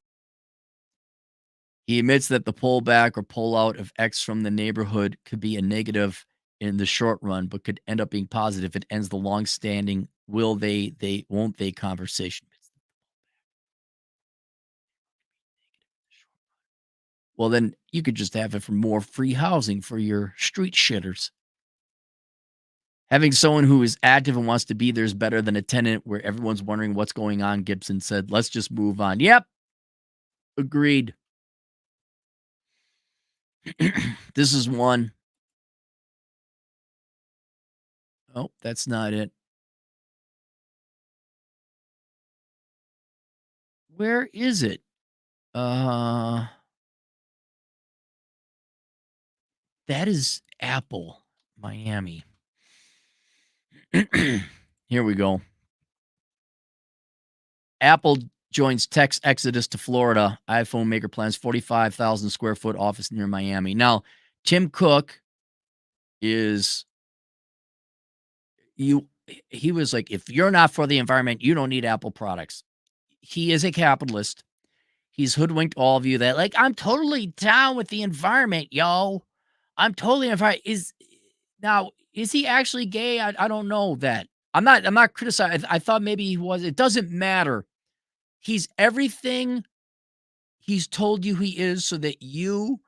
He admits that the pullback or pullout of X from the neighborhood could be a negative in the short run, but could end up being positive if it ends the long-standing will they won't they conversation. Well, then you could just have it for more free housing for your street shitters. Having someone who is active and wants to be there is better than a tenant where everyone's wondering what's going on, Gibson said. Let's just move on. Yep, agreed. This is one. Oh, that's not it. Where is it? Uh That is Apple, Miami. Here we go. Apple joins tech's exodus to Florida. iPhone maker plans 45,000 square foot office near Miami. Now, Tim Cook is you he was like, if you're not for the environment, you don't need Apple products. He is a capitalist. He's hoodwinked all of you that like, I'm totally down with the environment, yo. I'm totally is now is he actually gay? I don't know that. I'm not criticizing. I thought maybe he was. It doesn't matter. He's everything he's told you he is so that you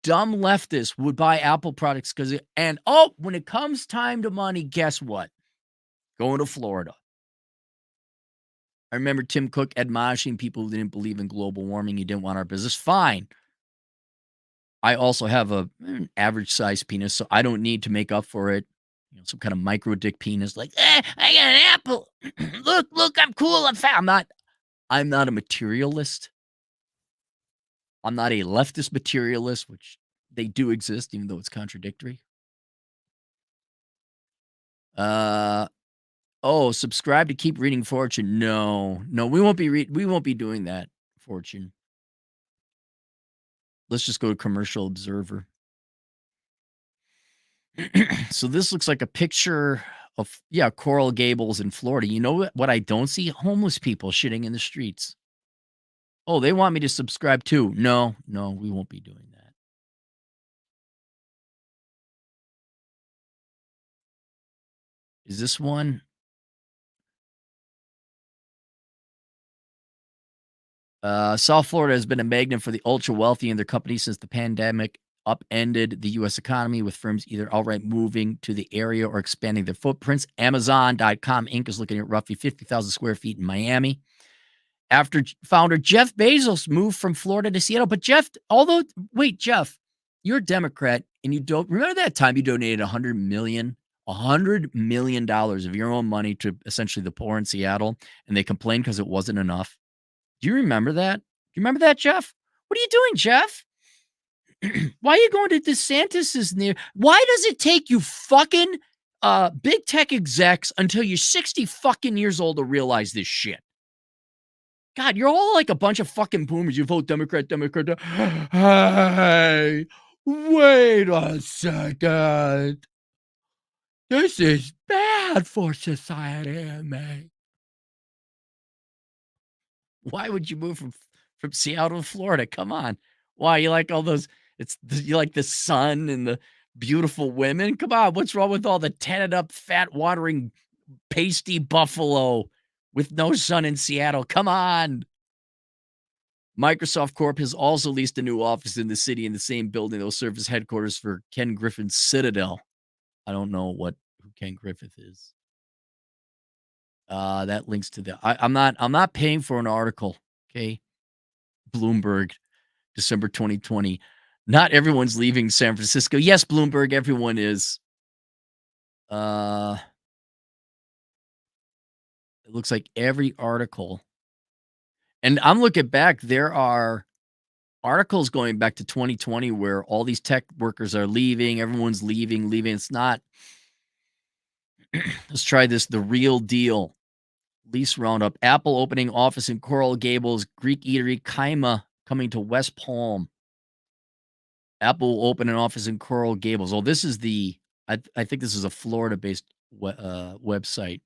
dumb leftists would buy Apple products because and oh, when it comes time to money, guess what? Going to Florida. I remember Tim Cook admonishing people who didn't believe in global warming. He didn't want our business. Fine. I also have an average size penis, so I don't need to make up for it. You know, some kind of micro dick penis, like, I got an apple. look, I'm cool. I'm fat. I'm not a materialist. I'm not a leftist materialist, which they do exist, even though it's contradictory. Subscribe to keep reading Fortune. No, we won't be doing that, Fortune. Let's just go to Commercial Observer. So this looks like a picture of Coral Gables in Florida. You know what I don't see? Homeless people shitting in the streets. Oh, they want me to subscribe too. No, we won't be doing that. Is this one? South Florida has been a magnet for the ultra wealthy and their companies since the pandemic upended the U.S. economy, with firms either outright moving to the area or expanding their footprints. Amazon.com Inc. is looking at roughly 50,000 square feet in Miami. After founder Jeff Bezos moved from Florida to Seattle. But Jeff, Jeff, you're a Democrat and you don't remember that time you donated $100 million of your own money to essentially the poor in Seattle, and they complained because it wasn't enough. Do you remember that? Do you remember that, Jeff? What are you doing, Jeff? Why are you going to DeSantis's near? Why does it take you fucking big tech execs until you're 60 fucking years old to realize this shit? God, you're all like a bunch of fucking boomers. You vote Democrat. Hey, wait a second. This is bad for society, man. Why would you move from Seattle to Florida? Come on. Why, you like all those you like the sun and the beautiful women? Come on, what's wrong with all the tatted up, fat watering, pasty buffalo with no sun in Seattle? Come on. Microsoft Corp has also leased a new office in the city in the same building that will serve as headquarters for Ken Griffin's Citadel. I don't know who Ken Griffith is. That links to the I'm not paying for an article. Okay. Bloomberg, December 2020. Not everyone's leaving San Francisco. Yes, Bloomberg, everyone is. It looks like every article. And I'm looking back, there are articles going back to 2020 where all these tech workers are leaving, everyone's leaving. It's not. Let's try this. The Real Deal. Lease roundup. Apple opening office in Coral Gables. Greek eatery Kaima coming to West Palm. Apple will open an office in Coral Gables. Oh, this is I think this is a Florida-based website.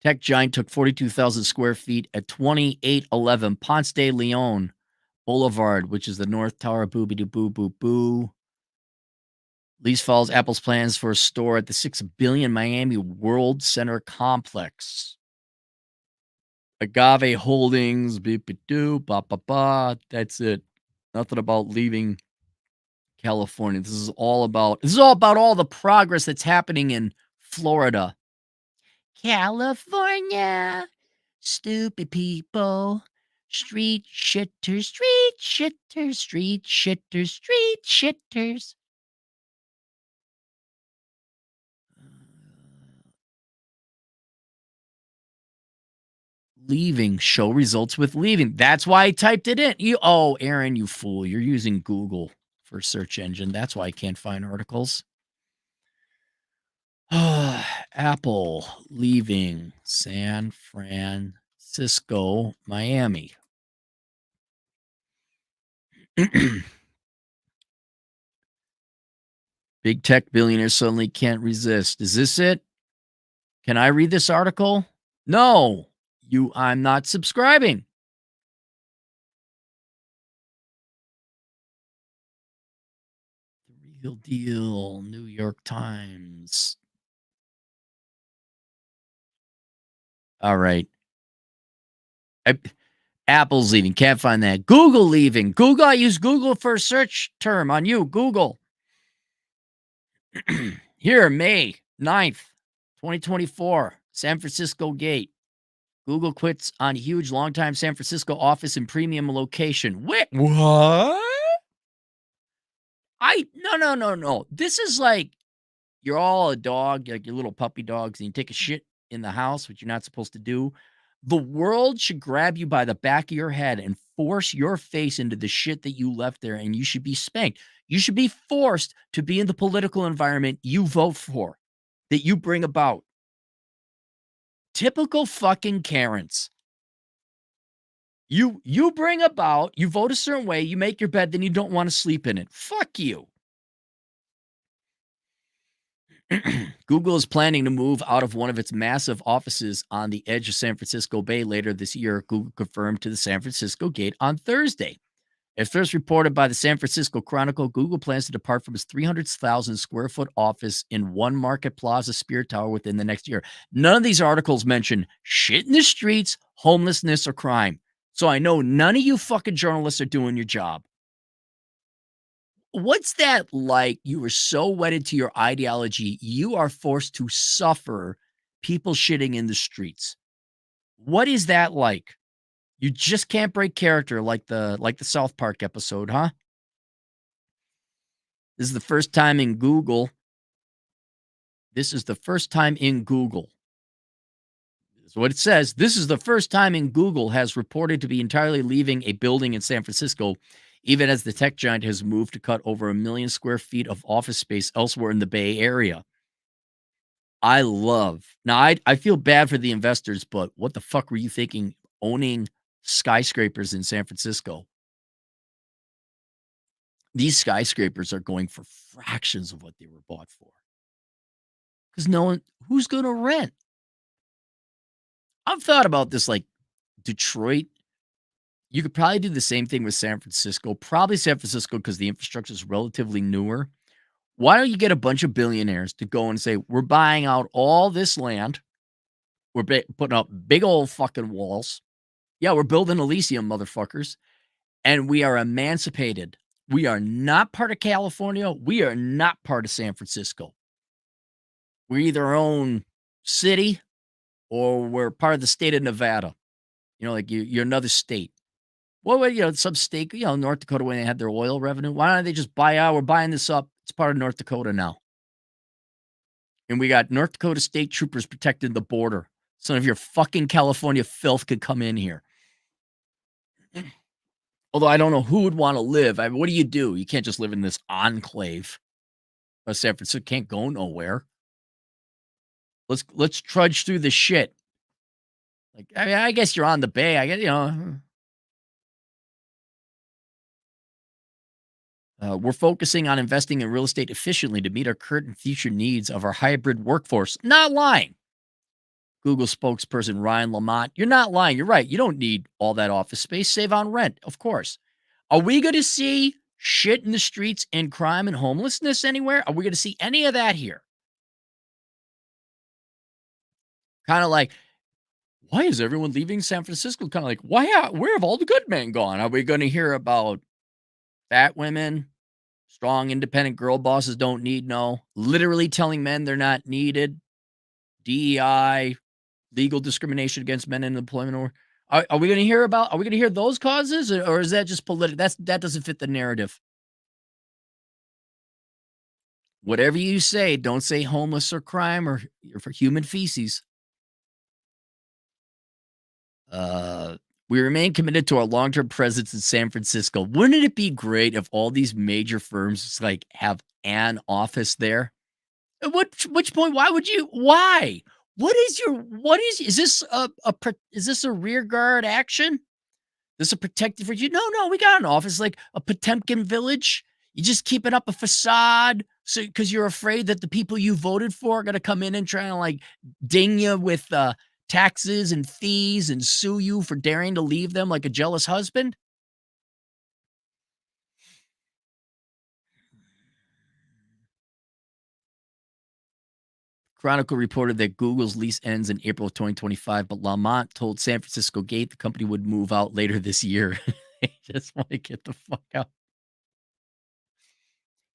Tech giant took 42,000 square feet at 2811 Ponce de Leon Boulevard, which is the North Tower. Boo. Lease follows Apple's plans for a store at the $6 billion Miami World Center complex. Agave Holdings, beep-a-doo, ba-ba-ba. That's it. Nothing about leaving California. This is all about all the progress that's happening in Florida. California, stupid people, street shitters, street shitters, street shitters, street shitters. Leaving, show results with leaving. That's why I typed it in. Aaron, you fool. You're using Google for a search engine. That's why I can't find articles. Apple leaving San Francisco, Miami. Big tech billionaires suddenly can't resist. Is this it? Can I read this article? No, I'm not subscribing. The real deal, New York Times. All right. Apple's leaving. Can't find that. Google leaving. Google, I use Google for a search term on you. Google. Here, May 9th, 2024, San Francisco Gate. Google quits on huge longtime San Francisco office and premium location. Wait, what? No. This is like you're all a dog, like your little puppy dogs, and you take a shit in the house, which you're not supposed to do. The world should grab you by the back of your head and force your face into the shit that you left there, and you should be spanked. You should be forced to be in the political environment you vote for, that you bring about. Typical fucking Karens. You bring about, you vote a certain way, you make your bed, then you don't want to sleep in it. Fuck you. Google is planning to move out of one of its massive offices on the edge of San Francisco Bay later this year, Google confirmed to the San Francisco Gate on Thursday. As first reported by the San Francisco Chronicle, Google plans to depart from its 300,000 square foot office in One Market Plaza Spirit Tower within the next year. None of these articles mention shit in the streets, homelessness, or crime. So I know none of you fucking journalists are doing your job. What's that like? You are so wedded to your ideology, you are forced to suffer people shitting in the streets. What is that like? You just can't break character like the South Park episode, huh? This is the first time in Google. This is the first time in Google. So what it says, this is the first time in Google has reported to be entirely leaving a building in San Francisco, even as the tech giant has moved to cut over 1 million square feet of office space elsewhere in the Bay Area. Now I feel bad for the investors, but what the fuck were you thinking owning skyscrapers in San Francisco? These skyscrapers are going for fractions of what they were bought for. Because no one, who's going to rent? I've thought about this, like Detroit. You could probably do the same thing with San Francisco. Probably San Francisco because the infrastructure is relatively newer. Why don't you get a bunch of billionaires to go and say, we're buying out all this land. We're putting up big old fucking walls. Yeah, we're building Elysium, motherfuckers. And we are emancipated. We are not part of California. We are not part of San Francisco. We're either our own city or we're part of the state of Nevada. You know, like you're another state. Well, some state, North Dakota, when they had their oil revenue, why don't they just buy out? We're buying this up. It's part of North Dakota now. And we got North Dakota state troopers protecting the border. So if your fucking California filth could come in here. Although I don't know who would want to live. I mean, what do? You can't just live in this enclave. San Francisco can't go nowhere. Let's trudge through the shit. Like, I mean, I guess you're on the bay. I guess, we're focusing on investing in real estate efficiently to meet our current and future needs of our hybrid workforce. Not lying. Google spokesperson Ryan Lamont, you're not lying. You're right. You don't need all that office space. Save on rent, of course. Are we going to see shit in the streets and crime and homelessness anywhere? Are we going to see any of that here? Kind of like, why is everyone leaving San Francisco? Kind of like, where have all the good men gone? Are we going to hear about fat women, strong, independent girl bosses don't need literally telling men they're not needed, DEI, legal discrimination against men in employment? Or are we going to hear those causes, or is that just political? That doesn't fit the narrative. Whatever you say, don't say homeless or crime or for human feces. We remain committed to our long-term presence in San Francisco. Wouldn't it be great if all these major firms just, like, have an office there? At which point, why would you why? What is this is this a rear guard action? This a protective for you? No, no, we got an office like a Potemkin village. You just keeping up a facade so because you're afraid that the people you voted for are gonna come in and try to like ding you with taxes and fees and sue you for daring to leave them like a jealous husband. Chronicle reported that Google's lease ends in April of 2025, but Lamont told San Francisco Gate the company would move out later this year. They just want to get the fuck out.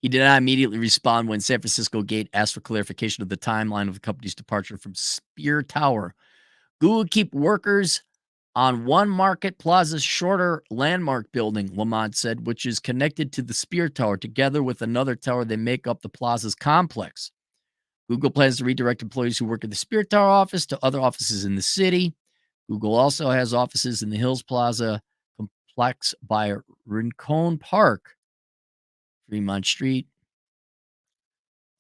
He did not immediately respond when San Francisco Gate asked for clarification of the timeline of the company's departure from Spear Tower. Google keep workers on One Market Plaza's shorter landmark building, Lamont said, which is connected to the Spear Tower. Together with another tower, they make up the plaza's complex. Google plans to redirect employees who work at the Spirit Tower office to other offices in the city. Google also has offices in the Hills Plaza complex by Rincon Park, Fremont Street.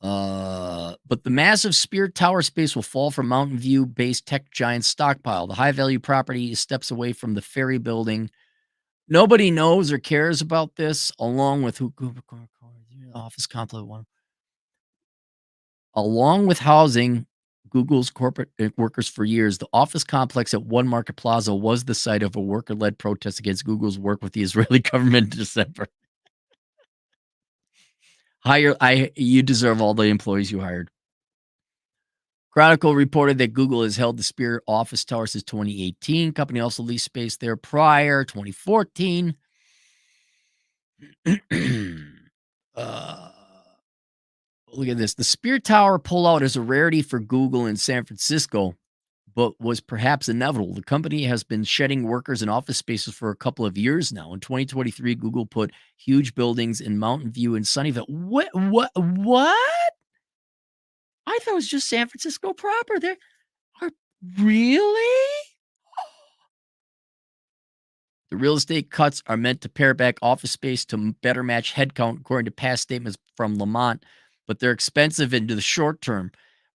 But the massive Spirit Tower space will fall from Mountain View based tech giant stockpile. The high value property is steps away from the ferry building. Nobody knows or cares about this, along with who office complex one. Along with housing Google's corporate workers for years, the office complex at One Market Plaza was the site of a worker led protest against Google's work with the Israeli government in December. You deserve all the employees you hired. Chronicle reported that Google has held the Spirit office tower since 2018. Company also leased space there prior 2014. Look at this. The Spirit Tower pullout is a rarity for Google in San Francisco, but was perhaps inevitable. The company has been shedding workers and office spaces for a couple of years now. In 2023, Google put huge buildings in Mountain View and Sunnyvale. What? I thought it was just San Francisco proper. There are really? The real estate cuts are meant to pare back office space to better match headcount, according to past statements from Lamont, but they're expensive into the short term.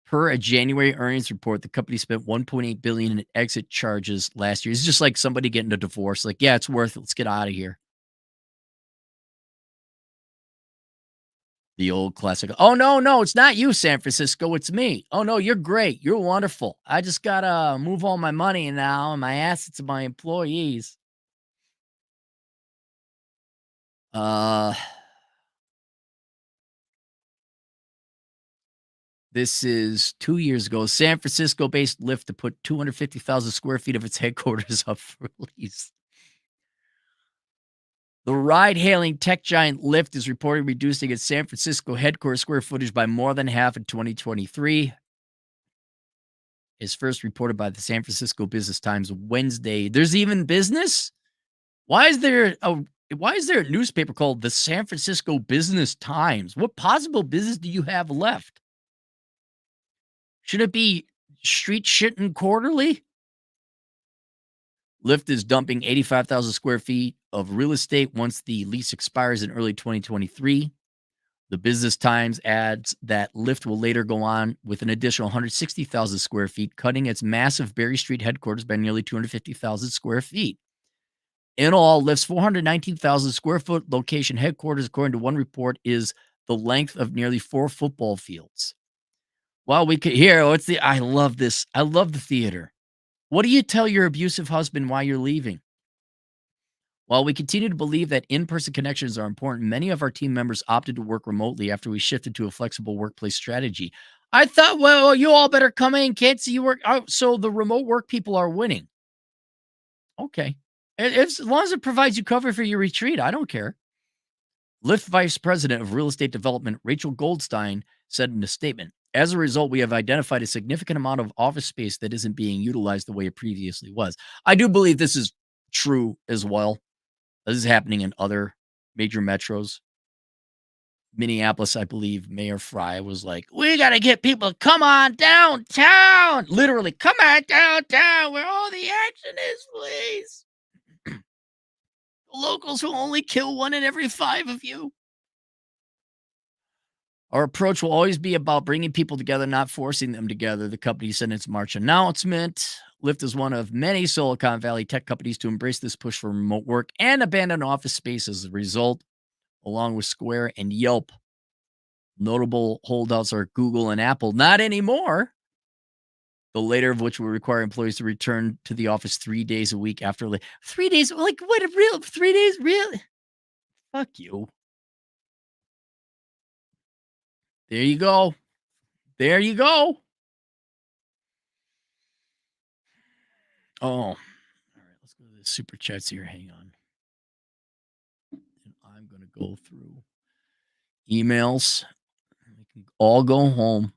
Per a January earnings report, the company spent $1.8 billion in exit charges last year. It's just like somebody getting a divorce. Like, yeah, it's worth it. Let's get out of here. The old classic. Oh, no, no, it's not you, San Francisco. It's me. Oh, no, you're great. You're wonderful. I just got to move all my money now and my assets to my employees. Uh, This is 2 years ago. San Francisco-based Lyft to put 250,000 square feet of its headquarters up for lease. The ride-hailing tech giant Lyft is reported reducing its San Francisco headquarters square footage by more than half in 2023. Is first reported by the San Francisco Business Times Wednesday. There's even business? Why is there a newspaper called the San Francisco Business Times? What possible business do you have left? Should it be Street Shittin' Quarterly? Lyft is dumping 85,000 square feet of real estate once the lease expires in early 2023. The Business Times adds that Lyft will later go on with an additional 160,000 square feet, cutting its massive Berry Street headquarters by nearly 250,000 square feet. In all, Lyft's 419,000 square foot location headquarters, according to one report, is the length of nearly 4 football fields. Well, we could here. I love this. I love the theater. What do you tell your abusive husband why you're leaving? While we continue to believe that in-person connections are important, many of our team members opted to work remotely after we shifted to a flexible workplace strategy. I thought, well, you all better come in. Can't see you work. Oh, so the remote work people are winning. Okay. As long as it provides you cover for your retreat, I don't care. Lyft Vice President of Real Estate Development, Rachel Goldstein, said in a statement, as a result, we have identified a significant amount of office space that isn't being utilized the way it previously was. I do believe this is true as well. This is happening in other major metros. Minneapolis, I believe Mayor Fry was like, we got to get people to come on downtown. Literally, come on downtown where all the action is, please. Locals will only kill one in every five of you. Our approach will always be about bringing people together, not forcing them together, the company said in its March announcement. Lyft is one of many Silicon Valley tech companies to embrace this push for remote work and abandon office space as a result, along with Square and Yelp. Notable holdouts are Google and Apple. Not anymore. The later of which will require employees to return to the office 3 days a week after 3 days. Like, what? A real 3 days? Really? Fuck you. There you go. There you go. Oh, all right. Let's go to the super chats here. Hang on. And I'm going to go through emails. We can all go home.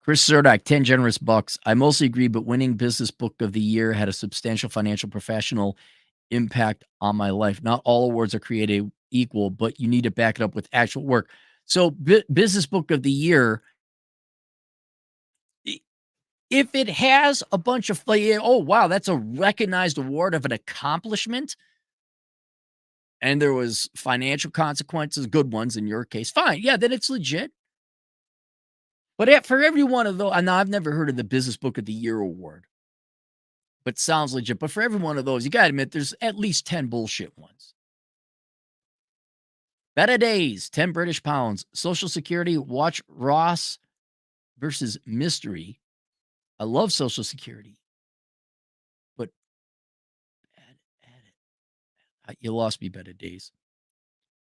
Chris Zerdak, 10 generous bucks. I mostly agree, but winning business book of the year had a substantial financial professional impact on my life. Not all awards are created equal, but you need to back it up with actual work. So, business book of the year, if it has a bunch of oh wow, that's a recognized award of an accomplishment, and there was financial consequences, good ones in your case, fine, yeah, then it's legit. But for every one of those, now I've never heard of the Business Book of the Year award, but sounds legit. But for every one of those, you got to admit there's at least 10 bullshit ones. Better Days, 10 British pounds. Social Security, watch Ross versus Mystery. I love Social Security, but you lost me, Better Days.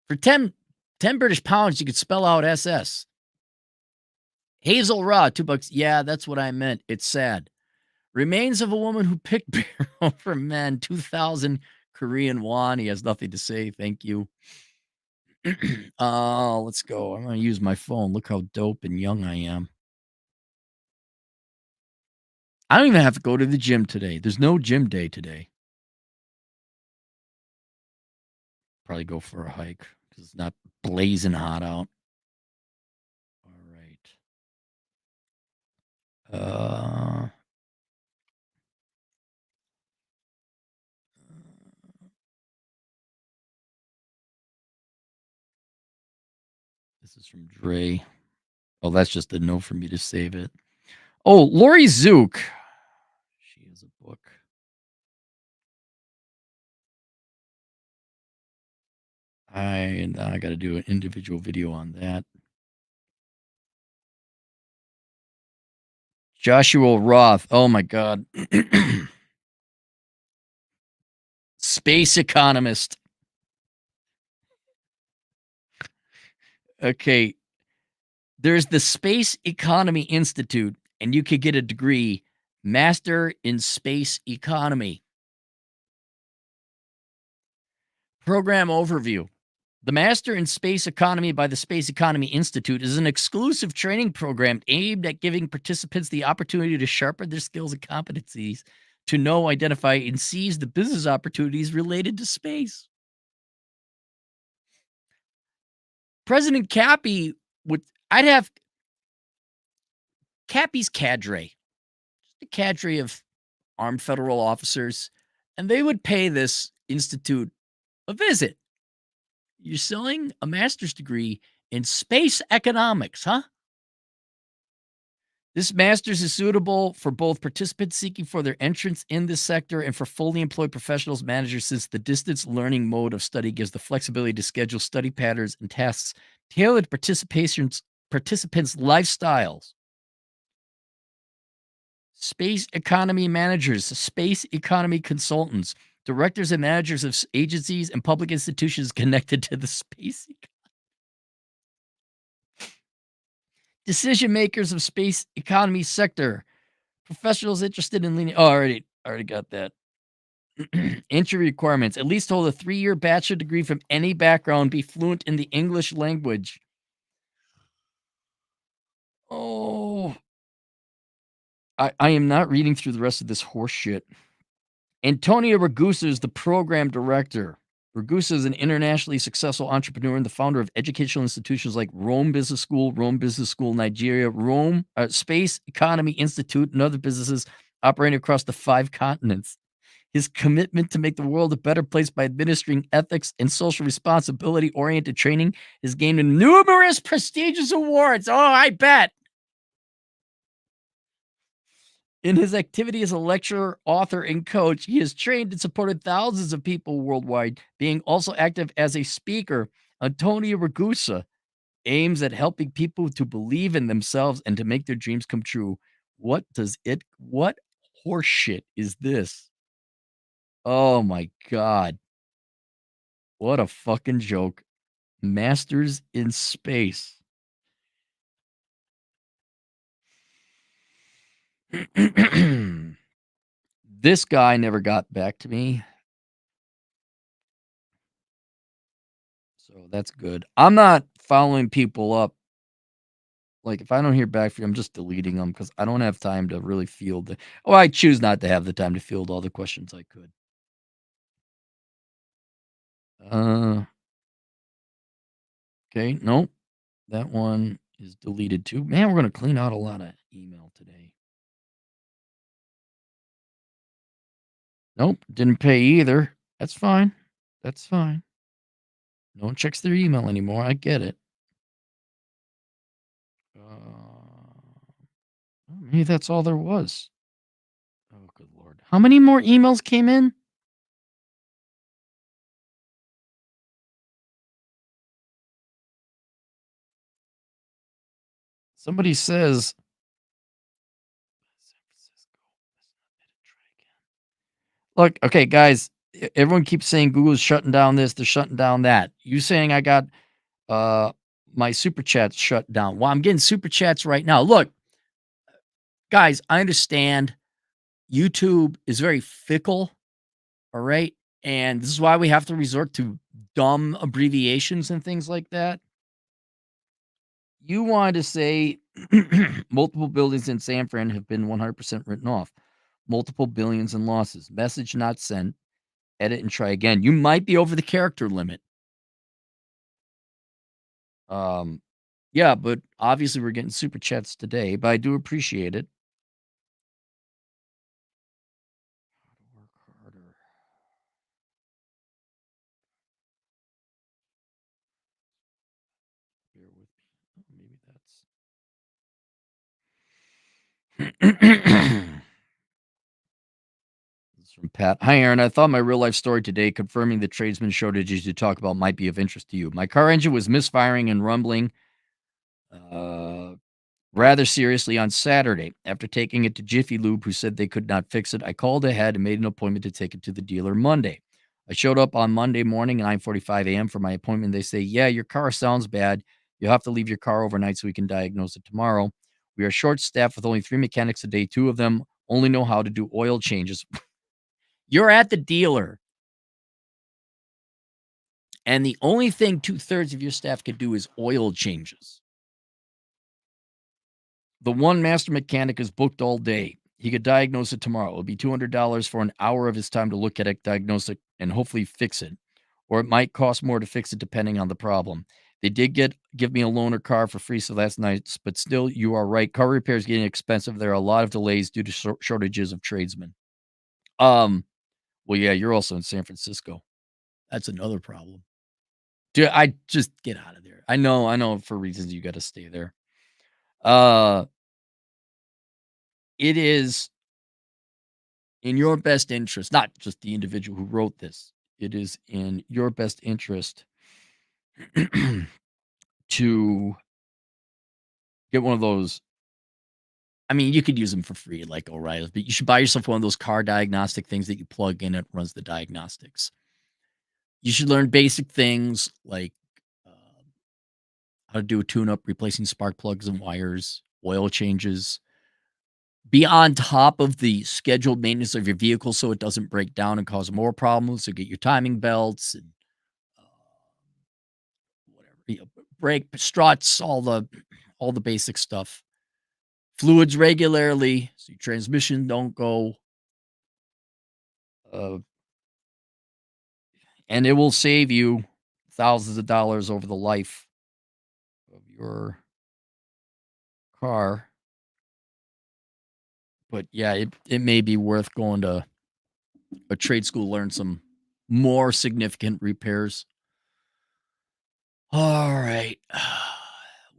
For 10 British pounds, you could spell out SS. Hazel Raw, $2. Yeah, that's what I meant. It's sad. Remains of a woman who picked beer over men, 2,000 Korean won. He has nothing to say. Thank you. Let's go. I'm going to use my phone. Look how dope and young I am. I don't even have to go to the gym today. There's no gym day today. Probably go for a hike because it's not blazing hot out. All right. This is from Dre. Oh, that's just a note for me to save it. Oh, Lori Zook. She has a book. I got to do an individual video on that. Joshua Roth. Oh my God. Space economist. Okay. There's the Space Economy Institute, and you could get a degree, Master in Space Economy. Program overview. The Master in Space Economy by the Space Economy Institute is an exclusive training program aimed at giving participants the opportunity to sharpen their skills and competencies to know, identify, and seize the business opportunities related to space. President Cappy I'd have Cappy's cadre, just a cadre of armed federal officers, and they would pay this institute a visit. You're selling a master's degree in space economics, huh? This master's is suitable for both participants seeking for their entrance in this sector and for fully employed professionals, managers, since the distance learning mode of study gives the flexibility to schedule study patterns and tasks tailored to participants' lifestyles. Space economy managers, space economy consultants, directors and managers of agencies and public institutions connected to the space economy. Decision makers of space economy sector, professionals interested in leaning. Oh, I already got that. Entry requirements: at least hold a 3-year bachelor degree from any background, be fluent in the English language. Oh, I am not reading through the rest of this horse shit. Antonio Ragusa is the program director. Ragusa is an internationally successful entrepreneur and the founder of educational institutions like Rome Business School, Nigeria, Rome Space Economy Institute, and other businesses operating across the 5 continents. His commitment to make the world a better place by administering ethics and social responsibility oriented training has gained him numerous prestigious awards. Oh, I bet. In his activity as a lecturer, author, and coach, he has trained and supported thousands of people worldwide, being also active as a speaker. Antonio Ragusa aims at helping people to believe in themselves and to make their dreams come true. What horseshit is this? Oh my God. What a fucking joke. Masters in space. This guy never got back to me, so that's good. I'm not following people up. Like, if I don't hear back from you, I'm just deleting them because I don't have time to really field the I choose not to have the time to field all the questions I could. Uh, okay, nope, that one is deleted too. Man, we're gonna clean out a lot of email today. Nope, didn't pay either. That's fine. That's fine. No one checks their email anymore. I get it. Maybe that's all there was. Oh, good lord. How many more emails came in? Somebody says San Francisco. Look, okay, guys, everyone keeps saying Google's shutting down this, they're shutting down that. You saying I got uh my super chats shut down. Well, I'm getting super chats right now. Look, guys, I understand YouTube is very fickle, all right? And this is why we have to resort to dumb abbreviations and things like that. You wanted to say multiple buildings in San Fran have been 100% written off. Multiple billions in losses. Message not sent. Edit and try again. You might be over the character limit. Um, yeah, but obviously we're getting super chats today, but I do appreciate it. Work harder. Bear with me. Maybe that's This is from Pat. Hi, Aaron. I thought my real life story today confirming the tradesman shortages you talk about might be of interest to you. My car engine was misfiring and rumbling uh, rather seriously on Saturday. After taking it to Jiffy Lube, who said they could not fix it, I called ahead and made an appointment to take it to the dealer Monday. I showed up on Monday morning at 9:45 a.m. for my appointment. They say, "Yeah, your car sounds bad. You'll have to leave your car overnight so we can diagnose it tomorrow. We are short staffed with only 3 mechanics a day. 2 of them only know how to do oil changes." You're at the dealer, and the only thing two-thirds of your staff can do is oil changes. The one master mechanic is booked all day. He could diagnose it tomorrow. It'll be $200 for an hour of his time to look at it, diagnose it, and hopefully fix it. Or it might cost more to fix it depending on the problem. They did give me a loaner car for free, so that's nice. But still, you are right. Car repair is getting expensive. There are a lot of delays due to shortages of tradesmen. Well, yeah, you're also in San Francisco. That's another problem. Dude, I just get out of there. I know for reasons you got to stay there. Uh, it is in your best interest, not just the individual who wrote this. It is in your best interest to get one of those. I mean, you could use them for free, like O'Reilly's, but you should buy yourself one of those car diagnostic things that you plug in. It runs the diagnostics. You should learn basic things like how to do a tune-up, replacing spark plugs and wires, oil changes. Be on top of the scheduled maintenance of your vehicle so it doesn't break down and cause more problems. So get your timing belts and uh, whatever, brake struts, all the basic stuff. Fluids regularly so your transmission don't go. Uh, and it will save you thousands of dollars over the life of your car. But yeah, it may be worth going to a trade school, learn some more significant repairs. All right.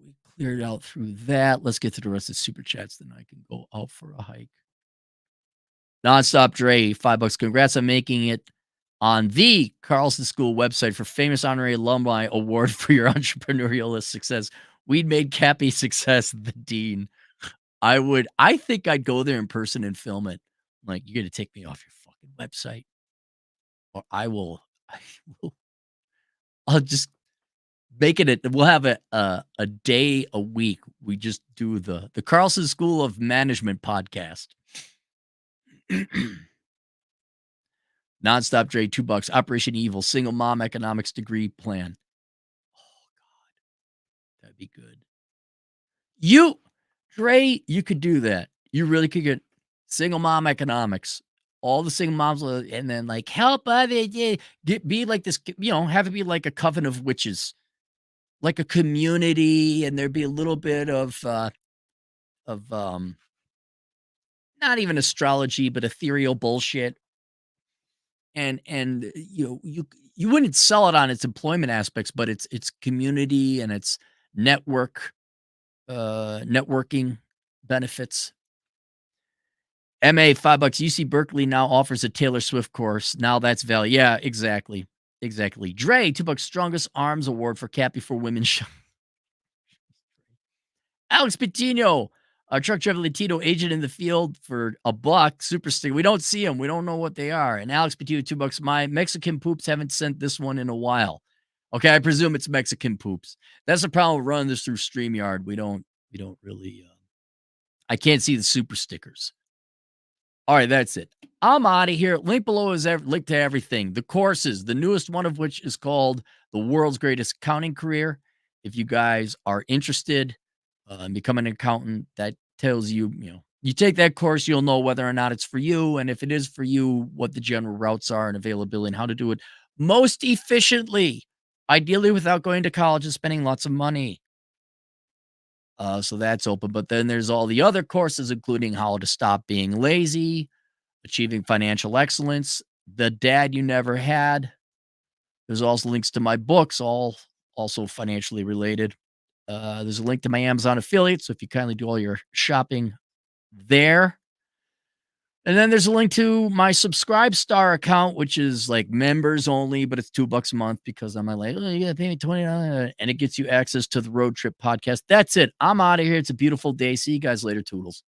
We cleared out through that. Let's get to the rest of the super chats. Then I can go out for a hike. Nonstop Dre, $5. Congrats on making it on the Carlson School website for famous honorary alumni award for your entrepreneurial success. We'd made Cappy success, the dean. I think I'd go there in person and film it. Like, you're gonna take me off your fucking website, or I will I'll just make it we'll have a day a week. We just do the Carlson School of Management podcast. Nonstop Dre, $2. Operation Evil, single mom economics degree plan. Oh God, that'd be good. You, Dre, you could do that. You really could get single mom economics. All the single moms, and then like help other, be like this, have it be like a coven of witches, like a community, and there'd be a little bit of not even astrology, but ethereal bullshit. And you wouldn't sell it on its employment aspects, but it's community and it's networking benefits. MA, $5. UC Berkeley now offers a Taylor Swift course. Now that's valid. Yeah, exactly. Exactly. Dre, $2. Strongest Arms Award for Cappy for Women Show. Alex Patino, a truck driver Latino agent in the field for $1. Super sticker. We don't see them. We don't know what they are. And Alex Patino, $2. My Mexican poops haven't sent this one in a while. Okay, I presume it's Mexican poops. That's the problem with running this through StreamYard. We don't really I can't see the super stickers. All right, that's it. I'm out of here. Link below is link to everything. The courses, the newest one of which is called The World's Greatest Accounting Career. If you guys are interested in becoming an accountant, that tells you, you take that course, you'll know whether or not it's for you. And if it is for you, what the general routes are and availability and how to do it most efficiently, ideally without going to college and spending lots of money. So that's open. But then there's all the other courses, including how to stop being lazy, achieving financial excellence, the dad you never had. There's also links to my books, all also financially related. There's a link to my Amazon affiliate. So if you kindly do all your shopping there. And then there's a link to my Subscribe Star account, which is like members only, but it's $2 a month because I'm like, oh, you gotta pay me $20, and it gets you access to the Road Trip podcast. That's it. I'm out of here. It's a beautiful day. See you guys later, Toodles.